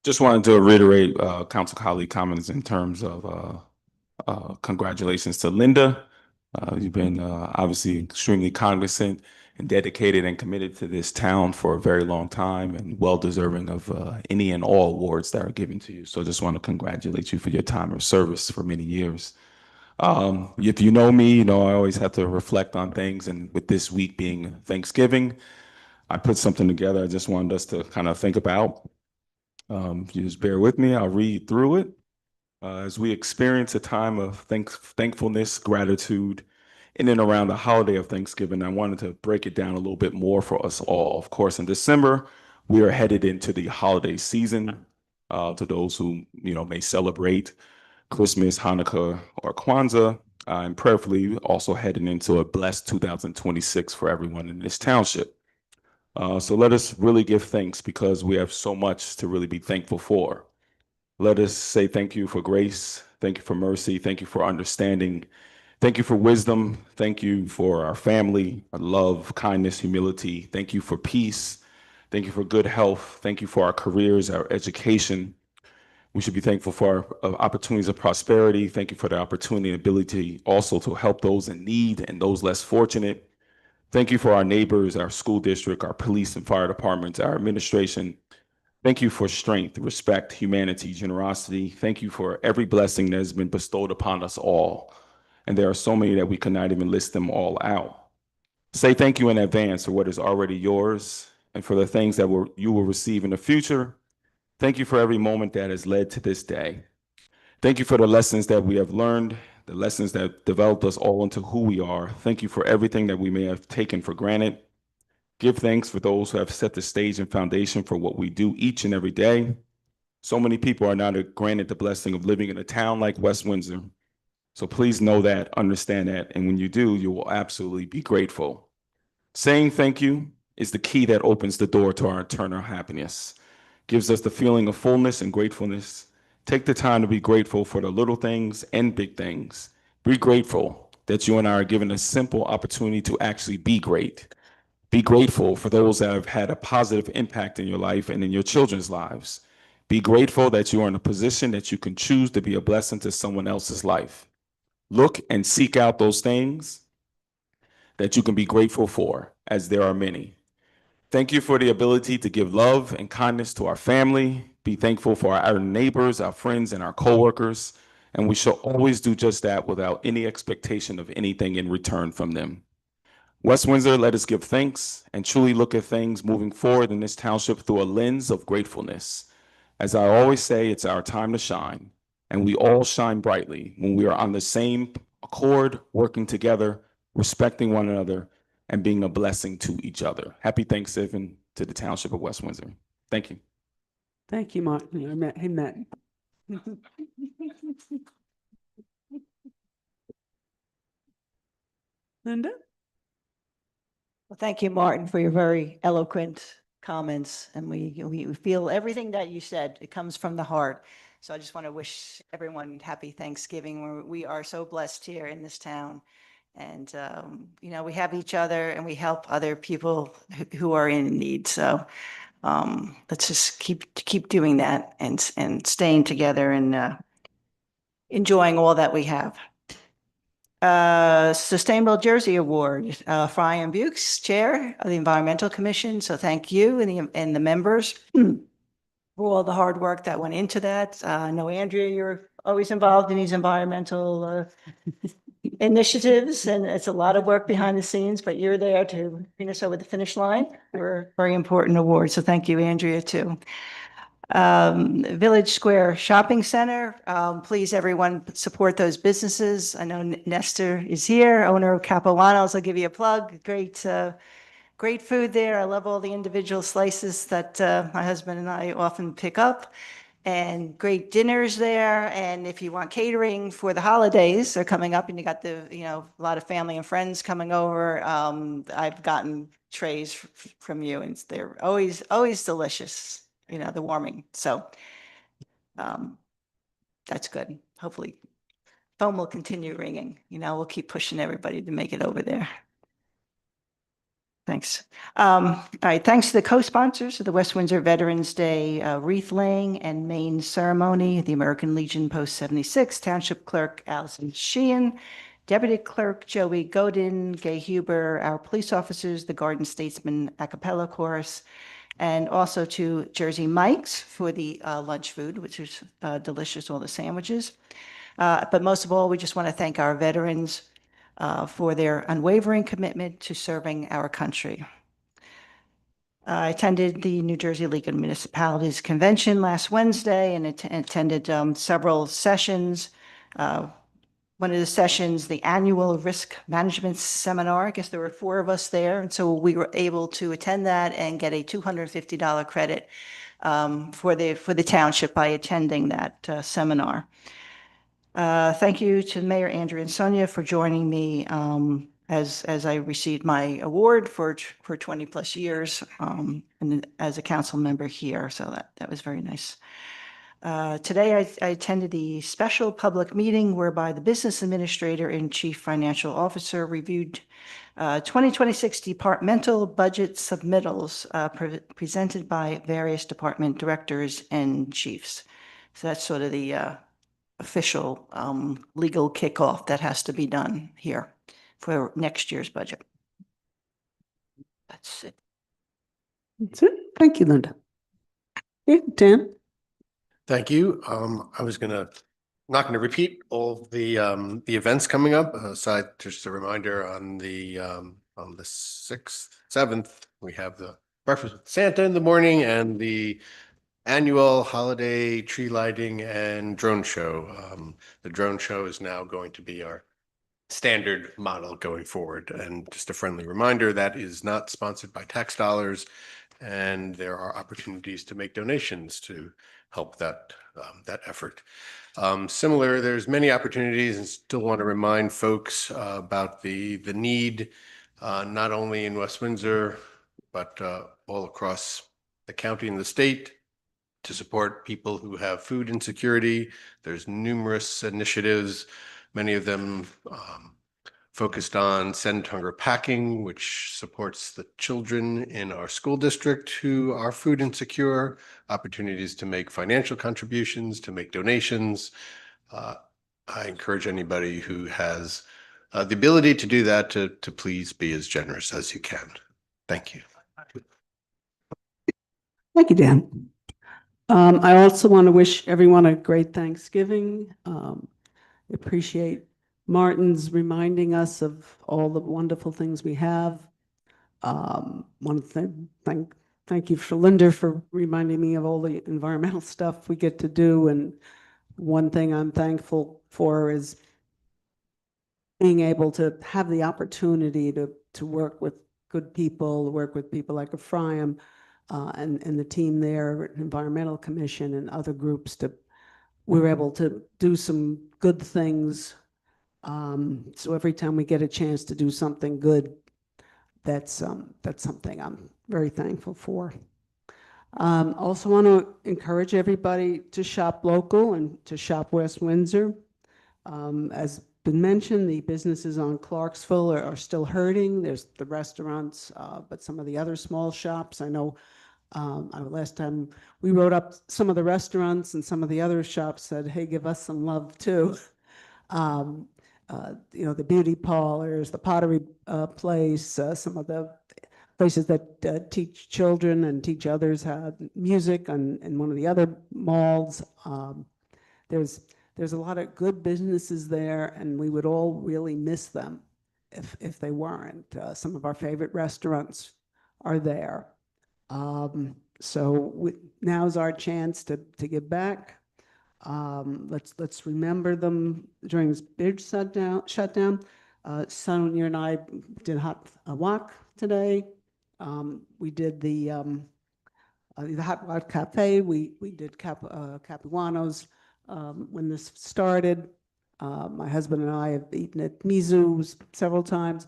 Just wanted to reiterate council colleague comments in terms of congratulations to Linda. You've been obviously extremely cognizant and dedicated and committed to this town for a very long time and well deserving of any and all awards that are given to you. So just want to congratulate you for your time of service for many years. If you know me, you know I always have to reflect on things, and with this week being Thanksgiving, I put something together I just wanted us to kind of think about. If you just bear with me, I'll read through it. As we experience a time of thankfulness, gratitude, in and around the holiday of Thanksgiving, I wanted to break it down a little bit more for us all. Of course, in December, we are headed into the holiday season. To those who may celebrate Christmas, Hanukkah, or Kwanzaa, and prayerfully also heading into a blessed 2026 for everyone in this township. So let us really give thanks because we have so much to really be thankful for. Let us say thank you for grace, thank you for mercy, thank you for understanding, thank you for wisdom, thank you for our family, our love, kindness, humility, thank you for peace, thank you for good health, thank you for our careers, our education. We should be thankful for our opportunities of prosperity. Thank you for the opportunity and ability also to help those in need and those less fortunate. Thank you for our neighbors, our school district, our police and fire departments, our administration. Thank you for strength, respect, humanity, generosity. Thank you for every blessing that has been bestowed upon us all. And there are so many that we cannot even list them all out. Say thank you in advance for what is already yours and for the things that you will receive in the future. Thank you for every moment that has led to this day. Thank you for the lessons that we have learned, the lessons that developed us all into who we are. Thank you for everything that we may have taken for granted. Give thanks for those who have set the stage and foundation for what we do each and every day. So many people are not granted the blessing of living in a town like West Windsor. So please know that, understand that, and when you do, you will absolutely be grateful. Saying thank you is the key that opens the door to our eternal happiness, gives us the feeling of fullness and gratefulness. Take the time to be grateful for the little things and big things. Be grateful that you and I are given a simple opportunity to actually be great. Be grateful for those that have had a positive impact in your life and in your children's lives. Be grateful that you are in a position that you can choose to be a blessing to someone else's life. Look and seek out those things that you can be grateful for, as there are many. Thank you for the ability to give love and kindness to our family. Be thankful for our neighbors, our friends, and our coworkers. And we shall always do just that without any expectation of anything in return from them. West Windsor, let us give thanks and truly look at things moving forward in this township through a lens of gratefulness. As I always say, it's our time to shine, and we all shine brightly when we are on the same accord, working together, respecting one another, and being a blessing to each other. Happy Thanksgiving to the Township of West Windsor. Thank you. Thank you, Martin. I met him. Linda? Well, thank you, Martin, for your very eloquent comments. And we feel everything that you said. It comes from the heart. So I just want to wish everyone happy Thanksgiving. We are so blessed here in this town. And, we have each other and we help other people who are in need. So let's just keep doing that and staying together and enjoying all that we have. Sustainable Jersey Award, Brian Bukes, Chair of the Environmental Commission. So thank you and the members for all the hard work that went into that. I know, Andrea, you're always involved in these environmental initiatives, and it's a lot of work behind the scenes, but you're there to bring us over the finish line for a very important award. So thank you, Andrea, too. Village Square Shopping Center. Please, everyone, support those businesses. I know Nestor is here, owner of Capuano's. I'll give you a plug. Great food there. I love all the individual slices that my husband and I often pick up, and great dinners there. And if you want catering for the holidays, they're coming up, and you got a lot of family and friends coming over. I've gotten trays from you, and they're always delicious. The warming. So that's good. Hopefully, phone will continue ringing. We'll keep pushing everybody to make it over there. Thanks. All right. Thanks to the co-sponsors of the West Windsor Veterans Day wreath laying and main ceremony, the American Legion Post 76, Township Clerk Allison Sheehan, Deputy Clerk Joey Godin, Gay Huber, our police officers, the Garden Statesman a cappella chorus, and also to Jersey Mike's for the lunch food, which is delicious, all the sandwiches. But most of all, we just want to thank our veterans for their unwavering commitment to serving our country. I attended the New Jersey League of Municipalities Convention last Wednesday and attended several sessions. One of the sessions, the annual risk management seminar. I guess there were 4 of us there. And so we were able to attend that and get a $250 credit for the township by attending that seminar. Thank you to Mayor Andrea and Sonia for joining me as I received my award for 20 plus years and as a council member here. So that was very nice. Today, I attended the special public meeting whereby the business administrator and chief financial officer reviewed 2026 departmental budget submittals presented by various department directors and chiefs. So that's sort of the official legal kickoff that has to be done here for next year's budget. That's it. That's it. Thank you, Linda. Yeah, Dan. Thank you. I was not gonna repeat all of the events coming up. Aside, just a reminder on the 6th, 7th, we have the breakfast with Santa in the morning and the annual holiday tree lighting and drone show. The drone show is now going to be our standard model going forward. And just a friendly reminder, that is not sponsored by tax dollars, and there are opportunities to make donations to help that effort. Similar, there's many opportunities, and still want to remind folks about the need not only in West Windsor but all across the county and the state to support people who have food insecurity. There's numerous initiatives, many of them focused on Send Hunger Packing, which supports the children in our school district who are food insecure, opportunities to make financial contributions, to make donations. I encourage anybody who has the ability to do that to please be as generous as you can. Thank you. Thank you, Dan. I also want to wish everyone a great Thanksgiving. Appreciate Martin's reminding us of all the wonderful things we have. Want to thank you for Linda for reminding me of all the environmental stuff we get to do. And one thing I'm thankful for is being able to have the opportunity to work with good people, work with people like Ephraim and the team there, Environmental Commission and other groups we're able to do some good things. So every time we get a chance to do something good, that's something I'm very thankful for. Also want to encourage everybody to shop local and to shop West Windsor. As been mentioned, the businesses on Clarksville are still hurting. There's the restaurants, but some of the other small shops, I know last time we wrote up some of the restaurants and some of the other shops said, hey, give us some love too. The beauty parlors, the pottery place, some of the places that teach children and teach others how music in one of the other malls. There's a lot of good businesses there, and we would all really miss them if they weren't. Some of our favorite restaurants are there. So now's our chance to give back. Let's remember them during this big shutdown. Sonia and I did a walk today. We did the Hot Rod Cafe. We did Capuano's when this started. My husband and I have eaten at Mizu's several times.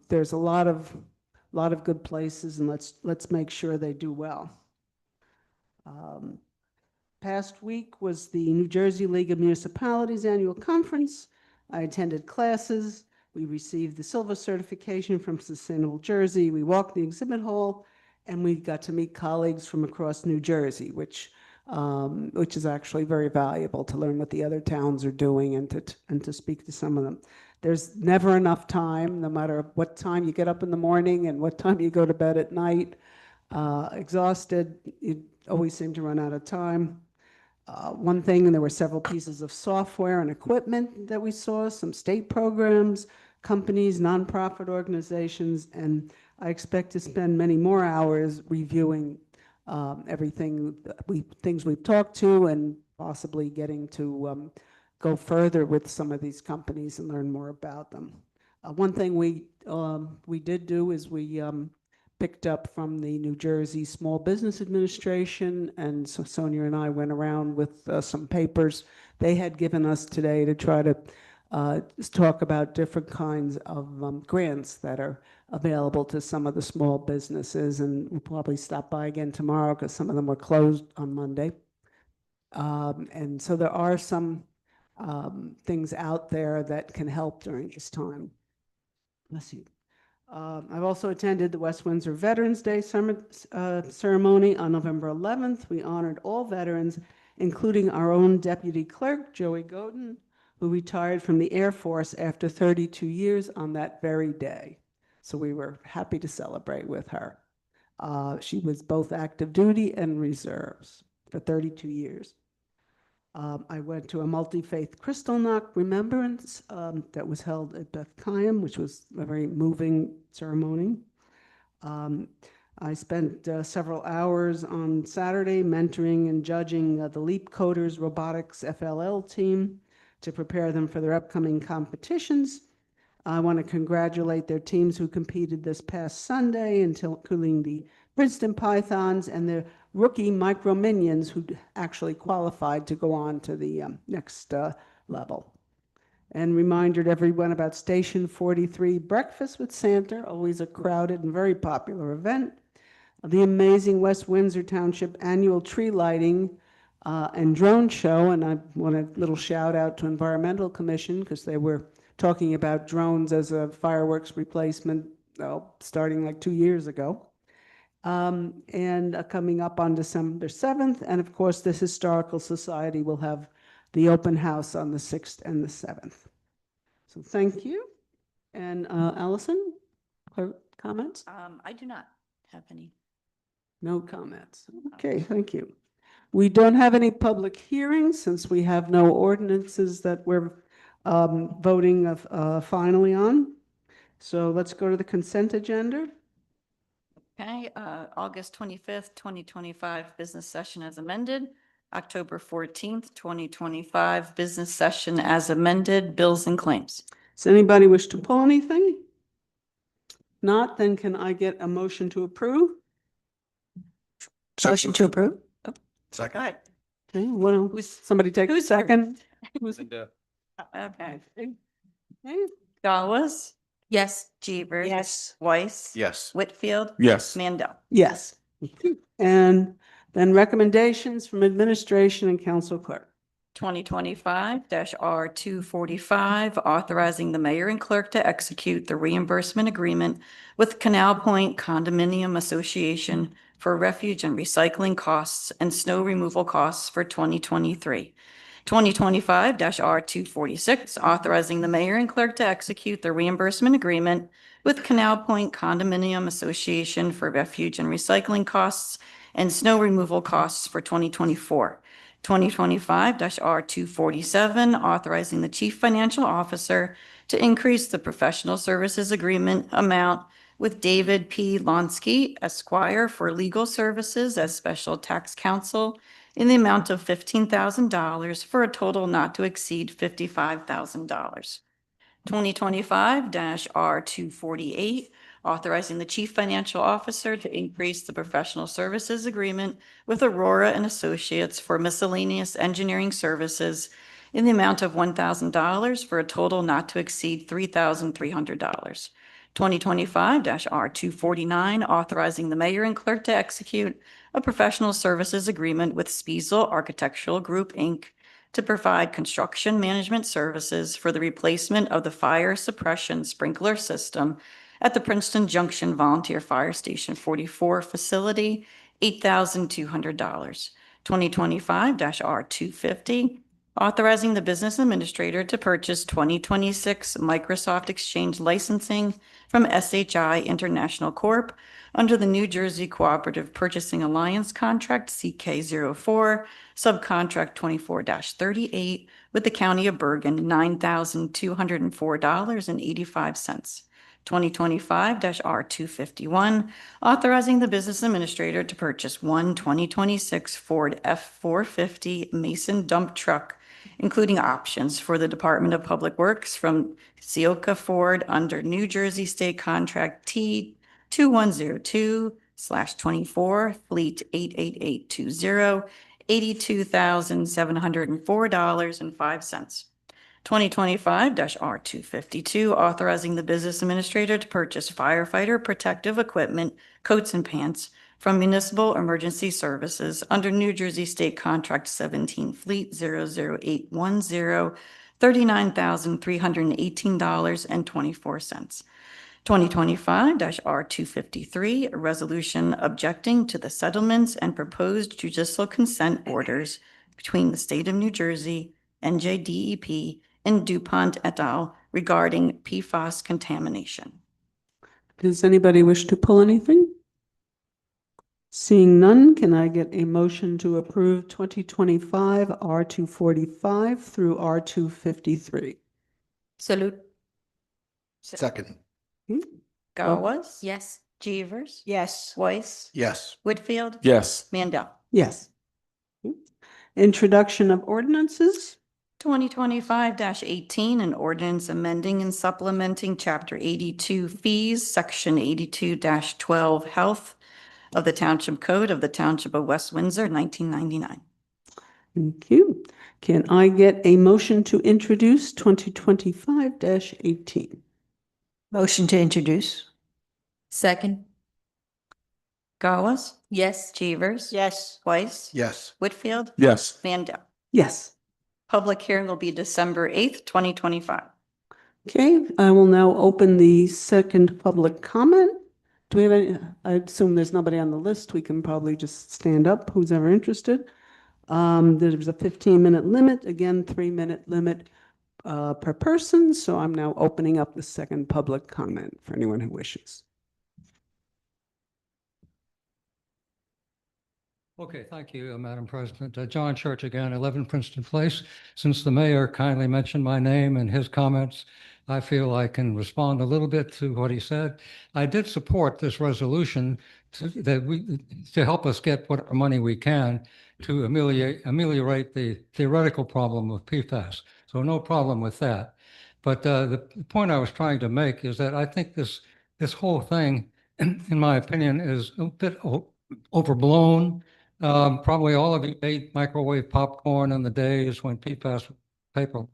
There's a lot of good places, and let's make sure they do well. Past week was the New Jersey League of Municipalities Annual Conference. I attended classes. We received the silver certification from Sustainable Jersey. We walked the exhibit hall, and we got to meet colleagues from across New Jersey, which is actually very valuable to learn what the other towns are doing and to speak to some of them. There's never enough time, no matter what time you get up in the morning and what time you go to bed at night. Exhausted, you always seem to run out of time. One thing, and there were several pieces of software and equipment that we saw, some state programs, companies, nonprofit organizations, and I expect to spend many more hours reviewing things we've talked to, and possibly getting to go further with some of these companies and learn more about them. One thing we did do is we picked up from the New Jersey Small Business Administration, and so Sonia and I went around with some papers they had given us today to try to talk about different kinds of grants that are available to some of the small businesses, and we'll probably stop by again tomorrow because some of them were closed on Monday. And so there are some things out there that can help during this time. Let's see. I've also attended the West Windsor Veterans Day ceremony on November 11th. We honored all veterans, including our own deputy clerk, Joey Godin, who retired from the Air Force after 32 years on that very day. So we were happy to celebrate with her. She was both active duty and reserves for 32 years. I went to a multi-faith Kristallnacht remembrance that was held at Beth Chaim, which was a very moving ceremony. I spent several hours on Saturday mentoring and judging the Leap Coders Robotics FLL team to prepare them for their upcoming competitions. I want to congratulate their teams who competed this past Sunday, including the Princeton Pythons and the rookie Micro Minions, who actually qualified to go on to the next level. And reminded everyone about Station 43 Breakfast with Santa, always a crowded and very popular event. The amazing West Windsor Township annual tree lighting and drone show, and I want a little shout out to Environmental Commission because they were talking about drones as a fireworks replacement starting like 2 years ago. And coming up on December 7th, and of course the Historical Society will have the open house on the 6th and the 7th. So thank you. And Allison, comments? I do not have any. No comments. Okay, thank you. We don't have any public hearings since we have no ordinances that we're voting finally on. So let's go to the consent agenda. Okay, August 25th, 2025 business session as amended. October 14th, 2025 business session as amended, bills and claims. Does anybody wish to pull anything? Not, then can I get a motion to approve? Motion to approve? Second. Go ahead. Okay, well, somebody take a who's second. Okay. Gawes? Yes. Jeevers? Yes. Weiss? Yes. Whitfield? Yes. Mandel? Yes. And then recommendations from administration and council clerk. 2025-R245, authorizing the mayor and clerk to execute the reimbursement agreement with Canal Point Condominium Association for refuge and recycling costs and snow removal costs for 2023. 2025-R246, authorizing the mayor and clerk to execute the reimbursement agreement with Canal Point Condominium Association for refuge and recycling costs and snow removal costs for 2024. 2025-R247, authorizing the chief financial officer to increase the professional services agreement amount with David P. Lonsky, Esquire, for legal services as special tax counsel in the amount of $15,000 for a total not to exceed $55,000. 2025-R248, authorizing the chief financial officer to increase the professional services agreement with Aurora and Associates for miscellaneous engineering services in the amount of $1,000 for a total not to exceed $3,300. 2025-R249, authorizing the mayor and clerk to execute a professional services agreement with Spiesel Architectural Group, Inc., to provide construction management services for the replacement of the fire suppression sprinkler system at the Princeton Junction Volunteer Fire Station 44 facility, $8,200. 2025-R250, authorizing the business administrator to purchase 2026 Microsoft Exchange licensing from SHI International Corp. Under the New Jersey Cooperative Purchasing Alliance Contract CK04, subcontract 24-38 with the County of Bergen, $9,204.85. 2025-R251, authorizing the business administrator to purchase one 2026 Ford F-450 Mason dump truck, including options for the Department of Public Works from Seoka Ford under New Jersey State Contract T2102/24, Fleet 88820, $82,704.05. 2025-R252, authorizing the business administrator to purchase firefighter protective equipment, coats and pants from Municipal Emergency Services under New Jersey State Contract 17 Fleet 00810, $39,318.24. 2025-R253, a resolution objecting to the settlements and proposed judicial consent orders between the state of New Jersey, NJDEP, and DuPont et al. Regarding PFAS contamination. Does anybody wish to pull anything? Seeing none, can I get a motion to approve 2025 R245 through R253? Salute. Second. Gawaz? Yes. Jeevers? Yes. Weiss? Yes. Whitfield? Yes. Mandel? Yes. Introduction of ordinances. 2025-18, an ordinance amending and supplementing Chapter 82 fees, Section 82-12 Health of the Township Code of the Township of West Windsor, 1999. Thank you. Can I get a motion to introduce 2025-18? Motion to introduce. Second. Gawaz? Yes. Jeevers? Yes. Weiss? Yes. Whitfield? Yes. Mandel? Yes. Public hearing will be December 8th, 2025. Okay, I will now open the second public comment. Do we have any, I assume there's nobody on the list. We can probably just stand up, who's ever interested. There's a 15-minute limit, again, 3-minute limit per person. So I'm now opening up the second public comment for anyone who wishes. Okay, thank you, Madam President. John Church again, 11 Princeton Place. Since the mayor kindly mentioned my name in his comments, I feel I can respond a little bit to what he said. I did support this resolution to help us get whatever money we can to ameliorate the theoretical problem of PFAS. So no problem with that. But the point I was trying to make is that I think this whole thing, in my opinion, is a bit overblown. Probably all of you ate microwave popcorn in the days when PFAS paper.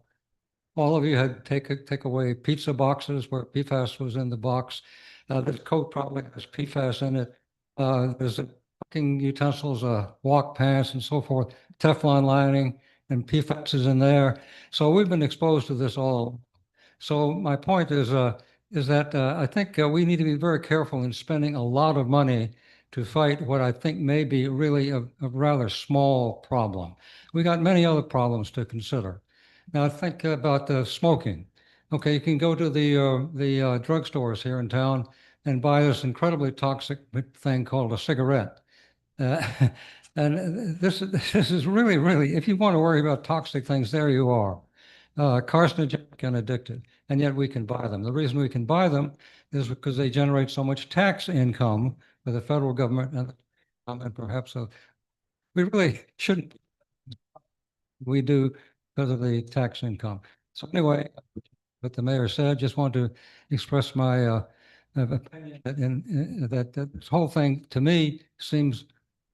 All of you had take away pizza boxes where PFAS was in the box. This coat probably has PFAS in it. There's cooking utensils, wok pans, and so forth, Teflon lining, and PFAS is in there. So we've been exposed to this all. So my point is that I think we need to be very careful in spending a lot of money to fight what I think may be really a rather small problem. We got many other problems to consider. Now, think about smoking. Okay, you can go to the drugstores here in town and buy this incredibly toxic thing called a cigarette. And this is really, really, if you want to worry about toxic things, there you are. Carcinogenic and addictive, and yet we can buy them. The reason we can buy them is because they generate so much tax income for the federal government and perhaps we really shouldn't. We do because of the tax income. So anyway, what the mayor said, just want to express my opinion that this whole thing to me seems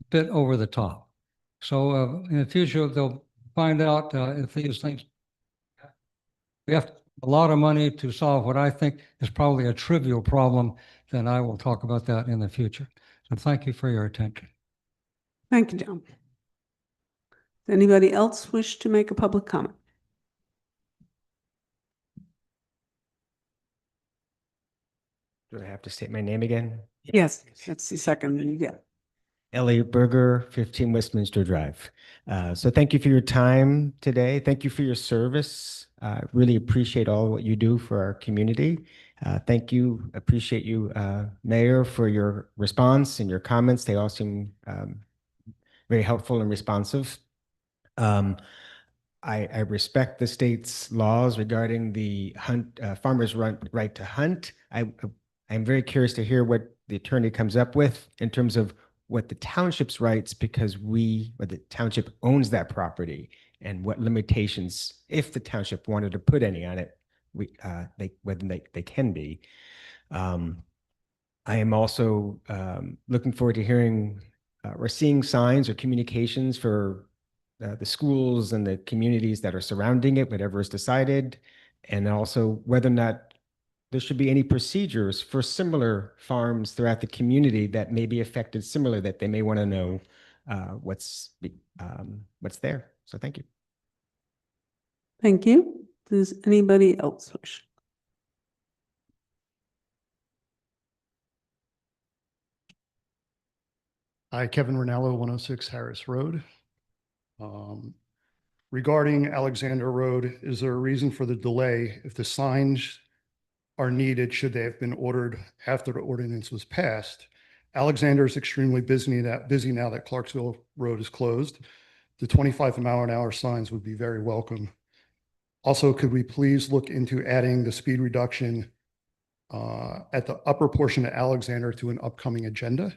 a bit over the top. So in the future, they'll find out if these things, we have a lot of money to solve what I think is probably a trivial problem, then I will talk about that in the future. So thank you for your attention. Thank you, John. Does anybody else wish to make a public comment? Do I have to state my name again? Yes, that's the second, yeah. Elliot Berger, 15 Westminster Drive. So thank you for your time today. Thank you for your service. Really appreciate all what you do for our community. Thank you, appreciate you, Mayor, for your response and your comments. They all seem very helpful and responsive. I respect the state's laws regarding the farmers' right to hunt. I'm very curious to hear what the attorney comes up with in terms of what the township's rights, because the township owns that property, and what limitations, if the township wanted to put any on it, whether they can be. I am also looking forward to hearing or seeing signs or communications for the schools and the communities that are surrounding it, whatever is decided, and also whether or not there should be any procedures for similar farms throughout the community that may be affected similar, that they may want to know what's there. So thank you. Thank you. Does anybody else wish? Hi, Kevin Ranallo, 106 Harris Road. Regarding Alexander Road, is there a reason for the delay if the signs are needed, should they have been ordered after the ordinance was passed? Alexander is extremely busy now that Clarksville Road is closed. The 25-mile-an-hour signs would be very welcome. Also, could we please look into adding the speed reduction at the upper portion of Alexander to an upcoming agenda?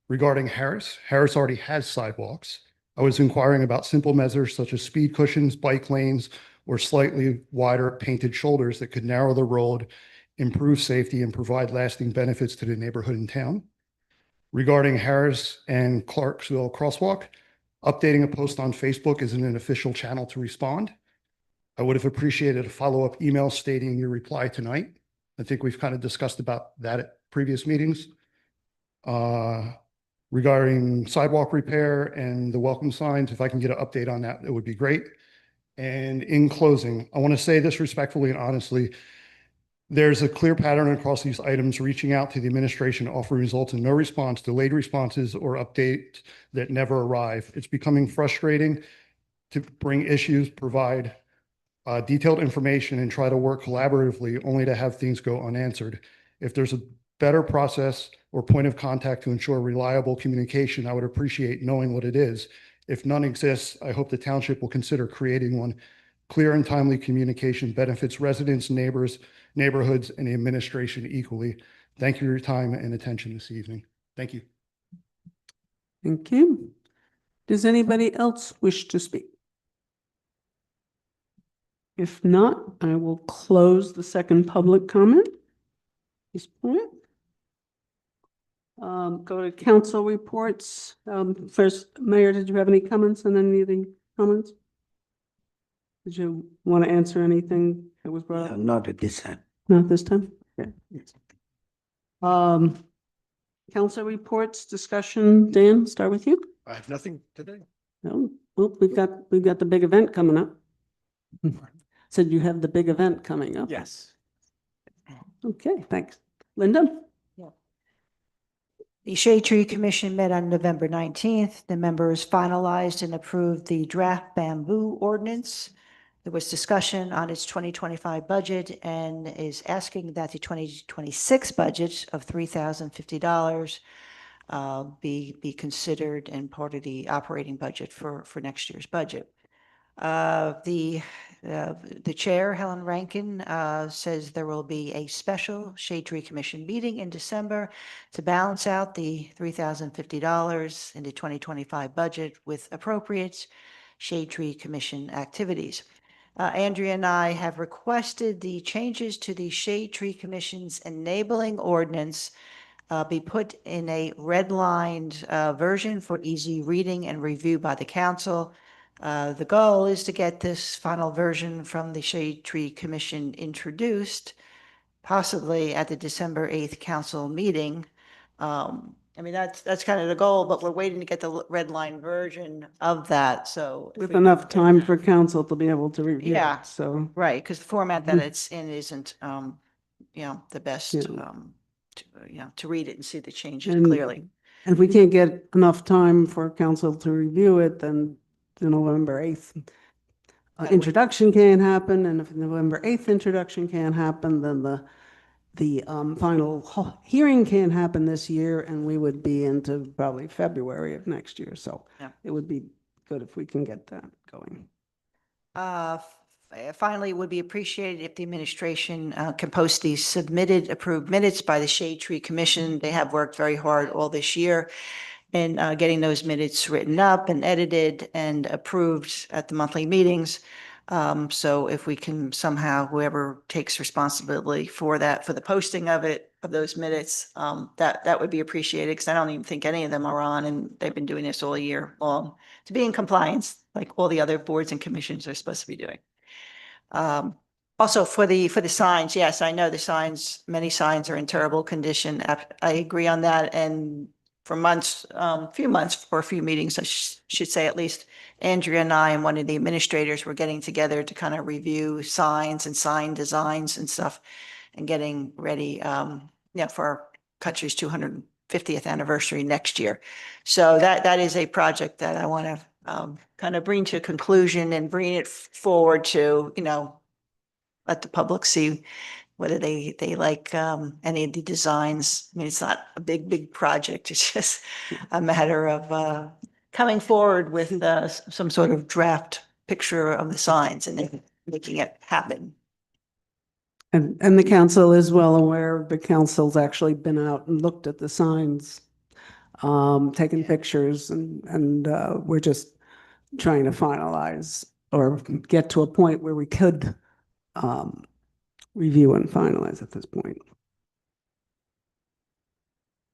Regarding Harris already has sidewalks. I was inquiring about simple measures such as speed cushions, bike lanes, or slightly wider painted shoulders that could narrow the road, improve safety, and provide lasting benefits to the neighborhood and town. Regarding Harris and Clarksville crosswalk, updating a post on Facebook isn't an official channel to respond. I would have appreciated a follow-up email stating your reply tonight. I think we've kind of discussed about that at previous meetings. Regarding sidewalk repair and the welcome signs, if I can get an update on that, it would be great. And in closing, I want to say this respectfully and honestly, there's a clear pattern across these items, reaching out to the administration, offering results in no response, delayed responses, or updates that never arrive. It's becoming frustrating to bring issues, provide detailed information, and try to work collaboratively only to have things go unanswered. If there's a better process or point of contact to ensure reliable communication, I would appreciate knowing what it is. If none exists, I hope the township will consider creating one. Clear and timely communication benefits residents, neighbors, neighborhoods, and the administration equally. Thank you for your time and attention this evening. Thank you. Thank you. Does anybody else wish to speak? If not, I will close the second public comment at this point. Go to council reports. First, Mayor, did you have any comments on any of the comments? Did you want to answer anything that was brought up? Not at this time. Not this time? Okay. Council reports, discussion. Dan, start with you. I have nothing today. No, well, we've got the big event coming up. Said you have the big event coming up. Yes. Okay, thanks. Linda? The Shade Tree Commission met on November 19th. The members finalized and approved the draft bamboo ordinance. There was discussion on its 2025 budget and is asking that the 2026 budget of $3,050 be considered and part of the operating budget for next year's budget. The chair, Helen Rankin, says there will be a special Shade Tree Commission meeting in December to balance out the $3,050 in the 2025 budget with appropriate Shade Tree Commission activities. Andrea and I have requested the changes to the Shade Tree Commission's enabling ordinance be put in a redlined version for easy reading and review by the council. The goal is to get this final version from the Shade Tree Commission introduced, possibly at the December 8th council meeting. I mean, that's kind of the goal, but we're waiting to get the red line version of that, so. if With we enough can get time that- for council to be able to review Yeah. it, so. Right, because the format that Mhm. it's in isn't, the best, Yeah. to read it and see the changes And- clearly. And if we can't get enough time for council to review it, then the November 8th introduction can't happen, and if the November 8th introduction can't happen, then the final hearing can't happen this year, and we would be into probably February of next year, so Yeah. it would be good if we can get that going. Finally, it would be appreciated if the administration can post these submitted approved minutes by the Shade Tree Commission. They have worked very hard all this year in getting those minutes written up and edited and approved at the monthly meetings. So if we can somehow, whoever takes responsibility for that, for the posting of it, of those minutes, that would be appreciated, because I don't even think any of them are on, and they've been doing this all year long to be in compliance, like all the other boards and commissions are supposed to be doing. Also for the signs, yes, I know the signs, many signs are in terrible condition. I agree on that. And for months, for a few meetings, I should say at least, Andrea and I and one of the administrators were getting together to kind of review signs and sign designs and stuff and getting ready, for our country's 250th anniversary next year. So that is a project that I want to kind of bring to a conclusion and bring it forward to, let the public see whether they like any of the designs. I mean, it's not a big project. It's just a matter of coming forward with some sort of draft picture of the signs and then making it happen. And the council is well aware, the council's actually been out and looked at the signs, taken pictures, and we're just trying to finalize or get to a point where we could review and finalize at this point.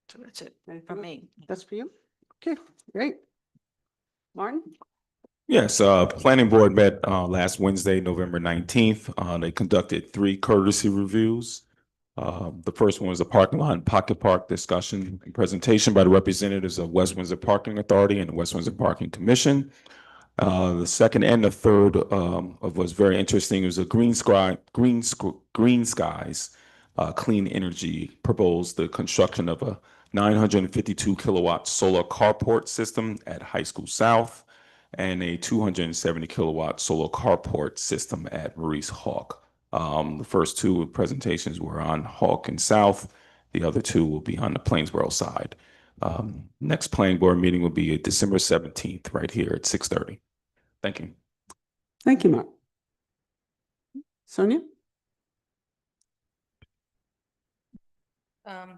So that's it from me. That's for you? Okay, great. Martin? Yes, planning board met last Wednesday, November 19th. They conducted 3 courtesy reviews. The first one was a parking lot and pocket park discussion and presentation by the representatives of West Windsor Parking Authority and the West Windsor Parking Commission. The second and the third of was very interesting. It was a Green Skies Clean Energy proposed the construction of a 952 kilowatt solar carport system at High School South and a 270 kilowatt solar carport system at Maurice Hawk. The first 2 presentations were on Hawk and South. The other 2 will be on the Plainsboro side. Next planning board meeting will be December 17th, right here at 6:30. Thank you. Thank you, Mark. Sonia?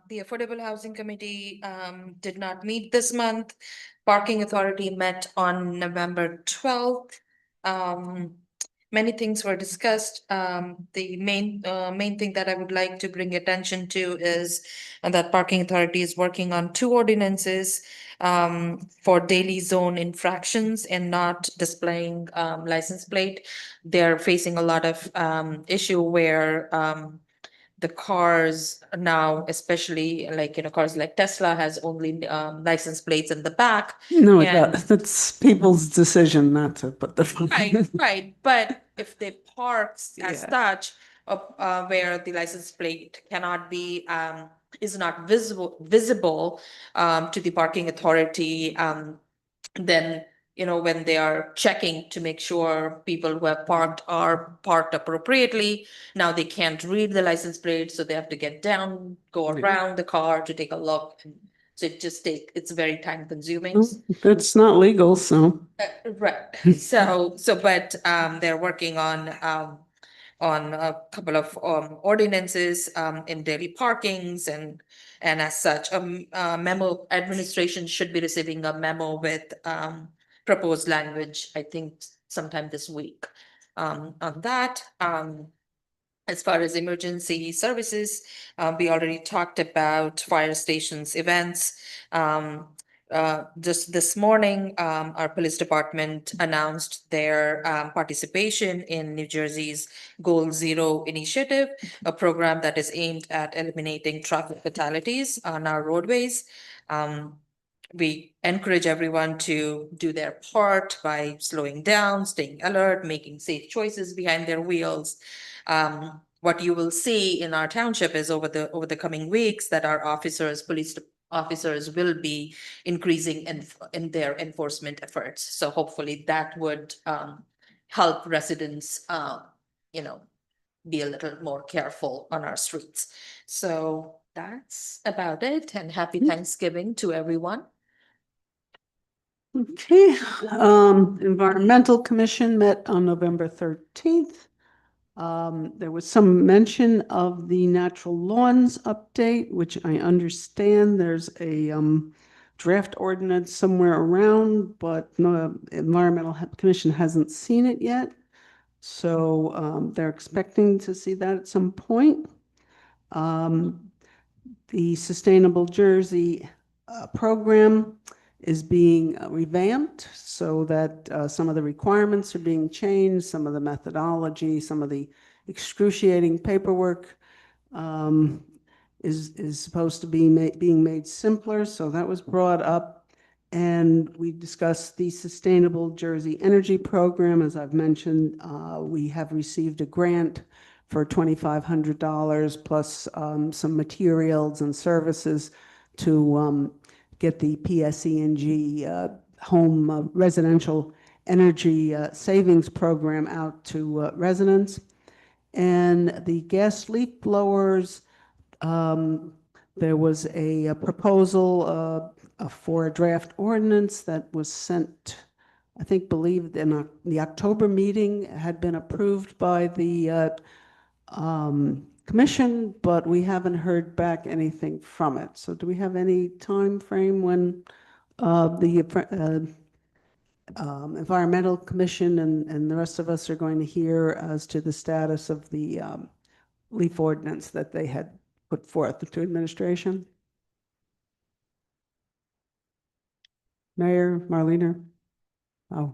The Affordable Housing Committee did not meet this month. Parking Authority met on November 12th. Many things were discussed. The main thing that I would like to bring attention to is that Parking Authority is working on 2 ordinances for daily zone infractions and not displaying license plate. They're facing a lot of issue where the cars now, especially cars like Tesla, has only license plates in the back. No, And- that's people's decision not to put the. Right. But if they park as Yeah. such, where the license plate cannot be is not visible to the parking authority, then, you know, when they are checking to make sure people who have parked are parked appropriately, now they can't read the license plate, so they have to get down, go around the car to take a look. So it's very time consuming. It's not legal, so. Right. But they're working on a couple of ordinances in daily parkings, and as such, memo administration should be receiving a memo with proposed language, I think sometime this week on that. As far as emergency services, we already talked about fire stations events. Just this morning, our police department announced their participation in New Jersey's Goal Zero initiative, a program that is aimed at eliminating traffic fatalities on our roadways. We encourage everyone to do their part by slowing down, staying alert, making safe choices behind their wheels. What you will see in our township is over the coming weeks that our police officers will be increasing in their enforcement efforts. So hopefully that would help residents, you know, be a little more careful on our streets. So that's about it, and happy Thanksgiving to everyone. Okay, Environmental Commission met on November 13th. There was some mention of the natural lawns update, which I understand there's a draft ordinance somewhere around, but no, Environmental Commission hasn't seen it yet. So they're expecting to see that at some point. The Sustainable Jersey program is being revamped so that some of the requirements are being changed, some of the methodology, some of the excruciating paperwork is supposed to be being made simpler. So that was brought up. And we discussed the Sustainable Jersey Energy Program. As I've mentioned, we have received a grant for $2,500 plus some materials and services to get the PSE&G home residential energy savings program out to residents. And the gas leak blowers, there was a proposal for a draft ordinance that was sent, I think, believed in the October meeting, had been approved by the commission, but we haven't heard back anything from it. So do we have any time frame when the Environmental Commission and the rest of us are going to hear as to the status of the leaf ordinance that they had put forth to administration? Mayor Marlena? Oh,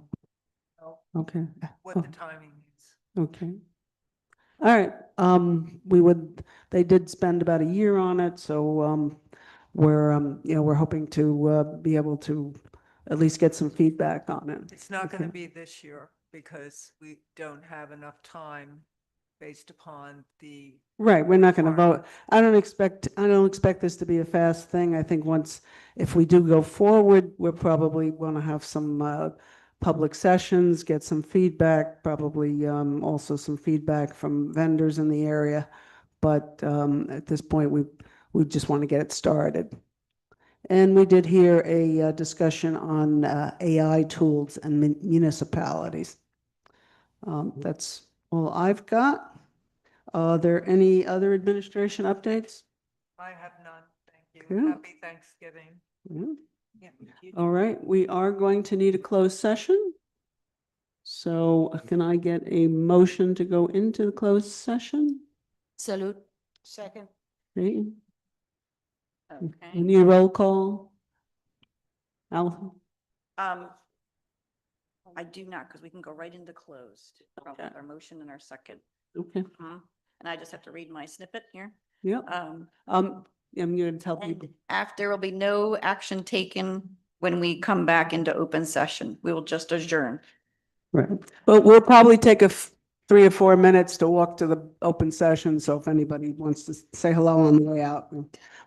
okay. What the timing is. Okay. All right, they did spend about a year on it, so we're hoping to be able to at least get some feedback on it. It's not going to Okay. be this year because we don't have enough time based upon the. Right, we're not going to vote. requirements. I don't expect this to be a fast thing. I think if we do go forward, we're probably going to have some public sessions, get some feedback, probably also some feedback from vendors in the area. But at this point, we just want to get it started. And we did hear a discussion on AI tools and municipalities. That's all I've got. Are there any other administration updates? I have none. Thank you. Good. Happy Thanksgiving. Yeah. Yeah. All right, we are going to need a closed session. So can I get a motion to go into the closed session? Salute. Second. Okay. We Okay. need a roll call. Allison? I do not, because we can go right into closed. Okay. Our motion and our second. Okay, And I just have to read my snippet here. yeah. I'm going to tell And people. after, there will be no action taken when we come back into open session. We will just adjourn. Right, but we'll probably take a 3 or 4 minutes to walk to the open session. So if anybody wants to say hello on the way out,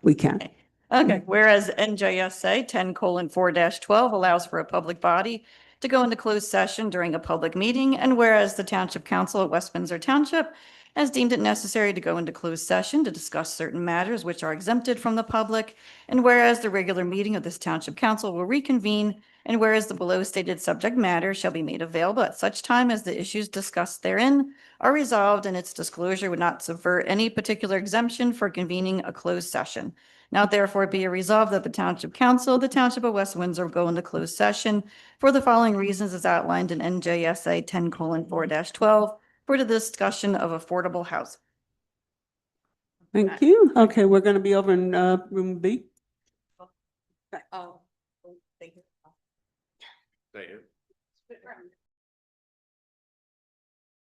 we can. Okay, whereas NJSA 10:4-12 allows for a public body to go into closed session during a public meeting, and whereas the Township Council at West Windsor Township has deemed it necessary to go into closed session to discuss certain matters which are exempted from the public, and whereas the regular meeting of this Township Council will reconvene, and whereas the below stated subject matter shall be made available at such time as the issues discussed therein are resolved and its disclosure would not subvert any particular exemption for convening a closed session. Now therefore be it resolved that the Township Council, the Township of West Windsor go into closed session for the following reasons as outlined in NJSA 10:4-12 for the discussion of affordable housing. Thank you. Okay, we're going to be over in room B. Oh,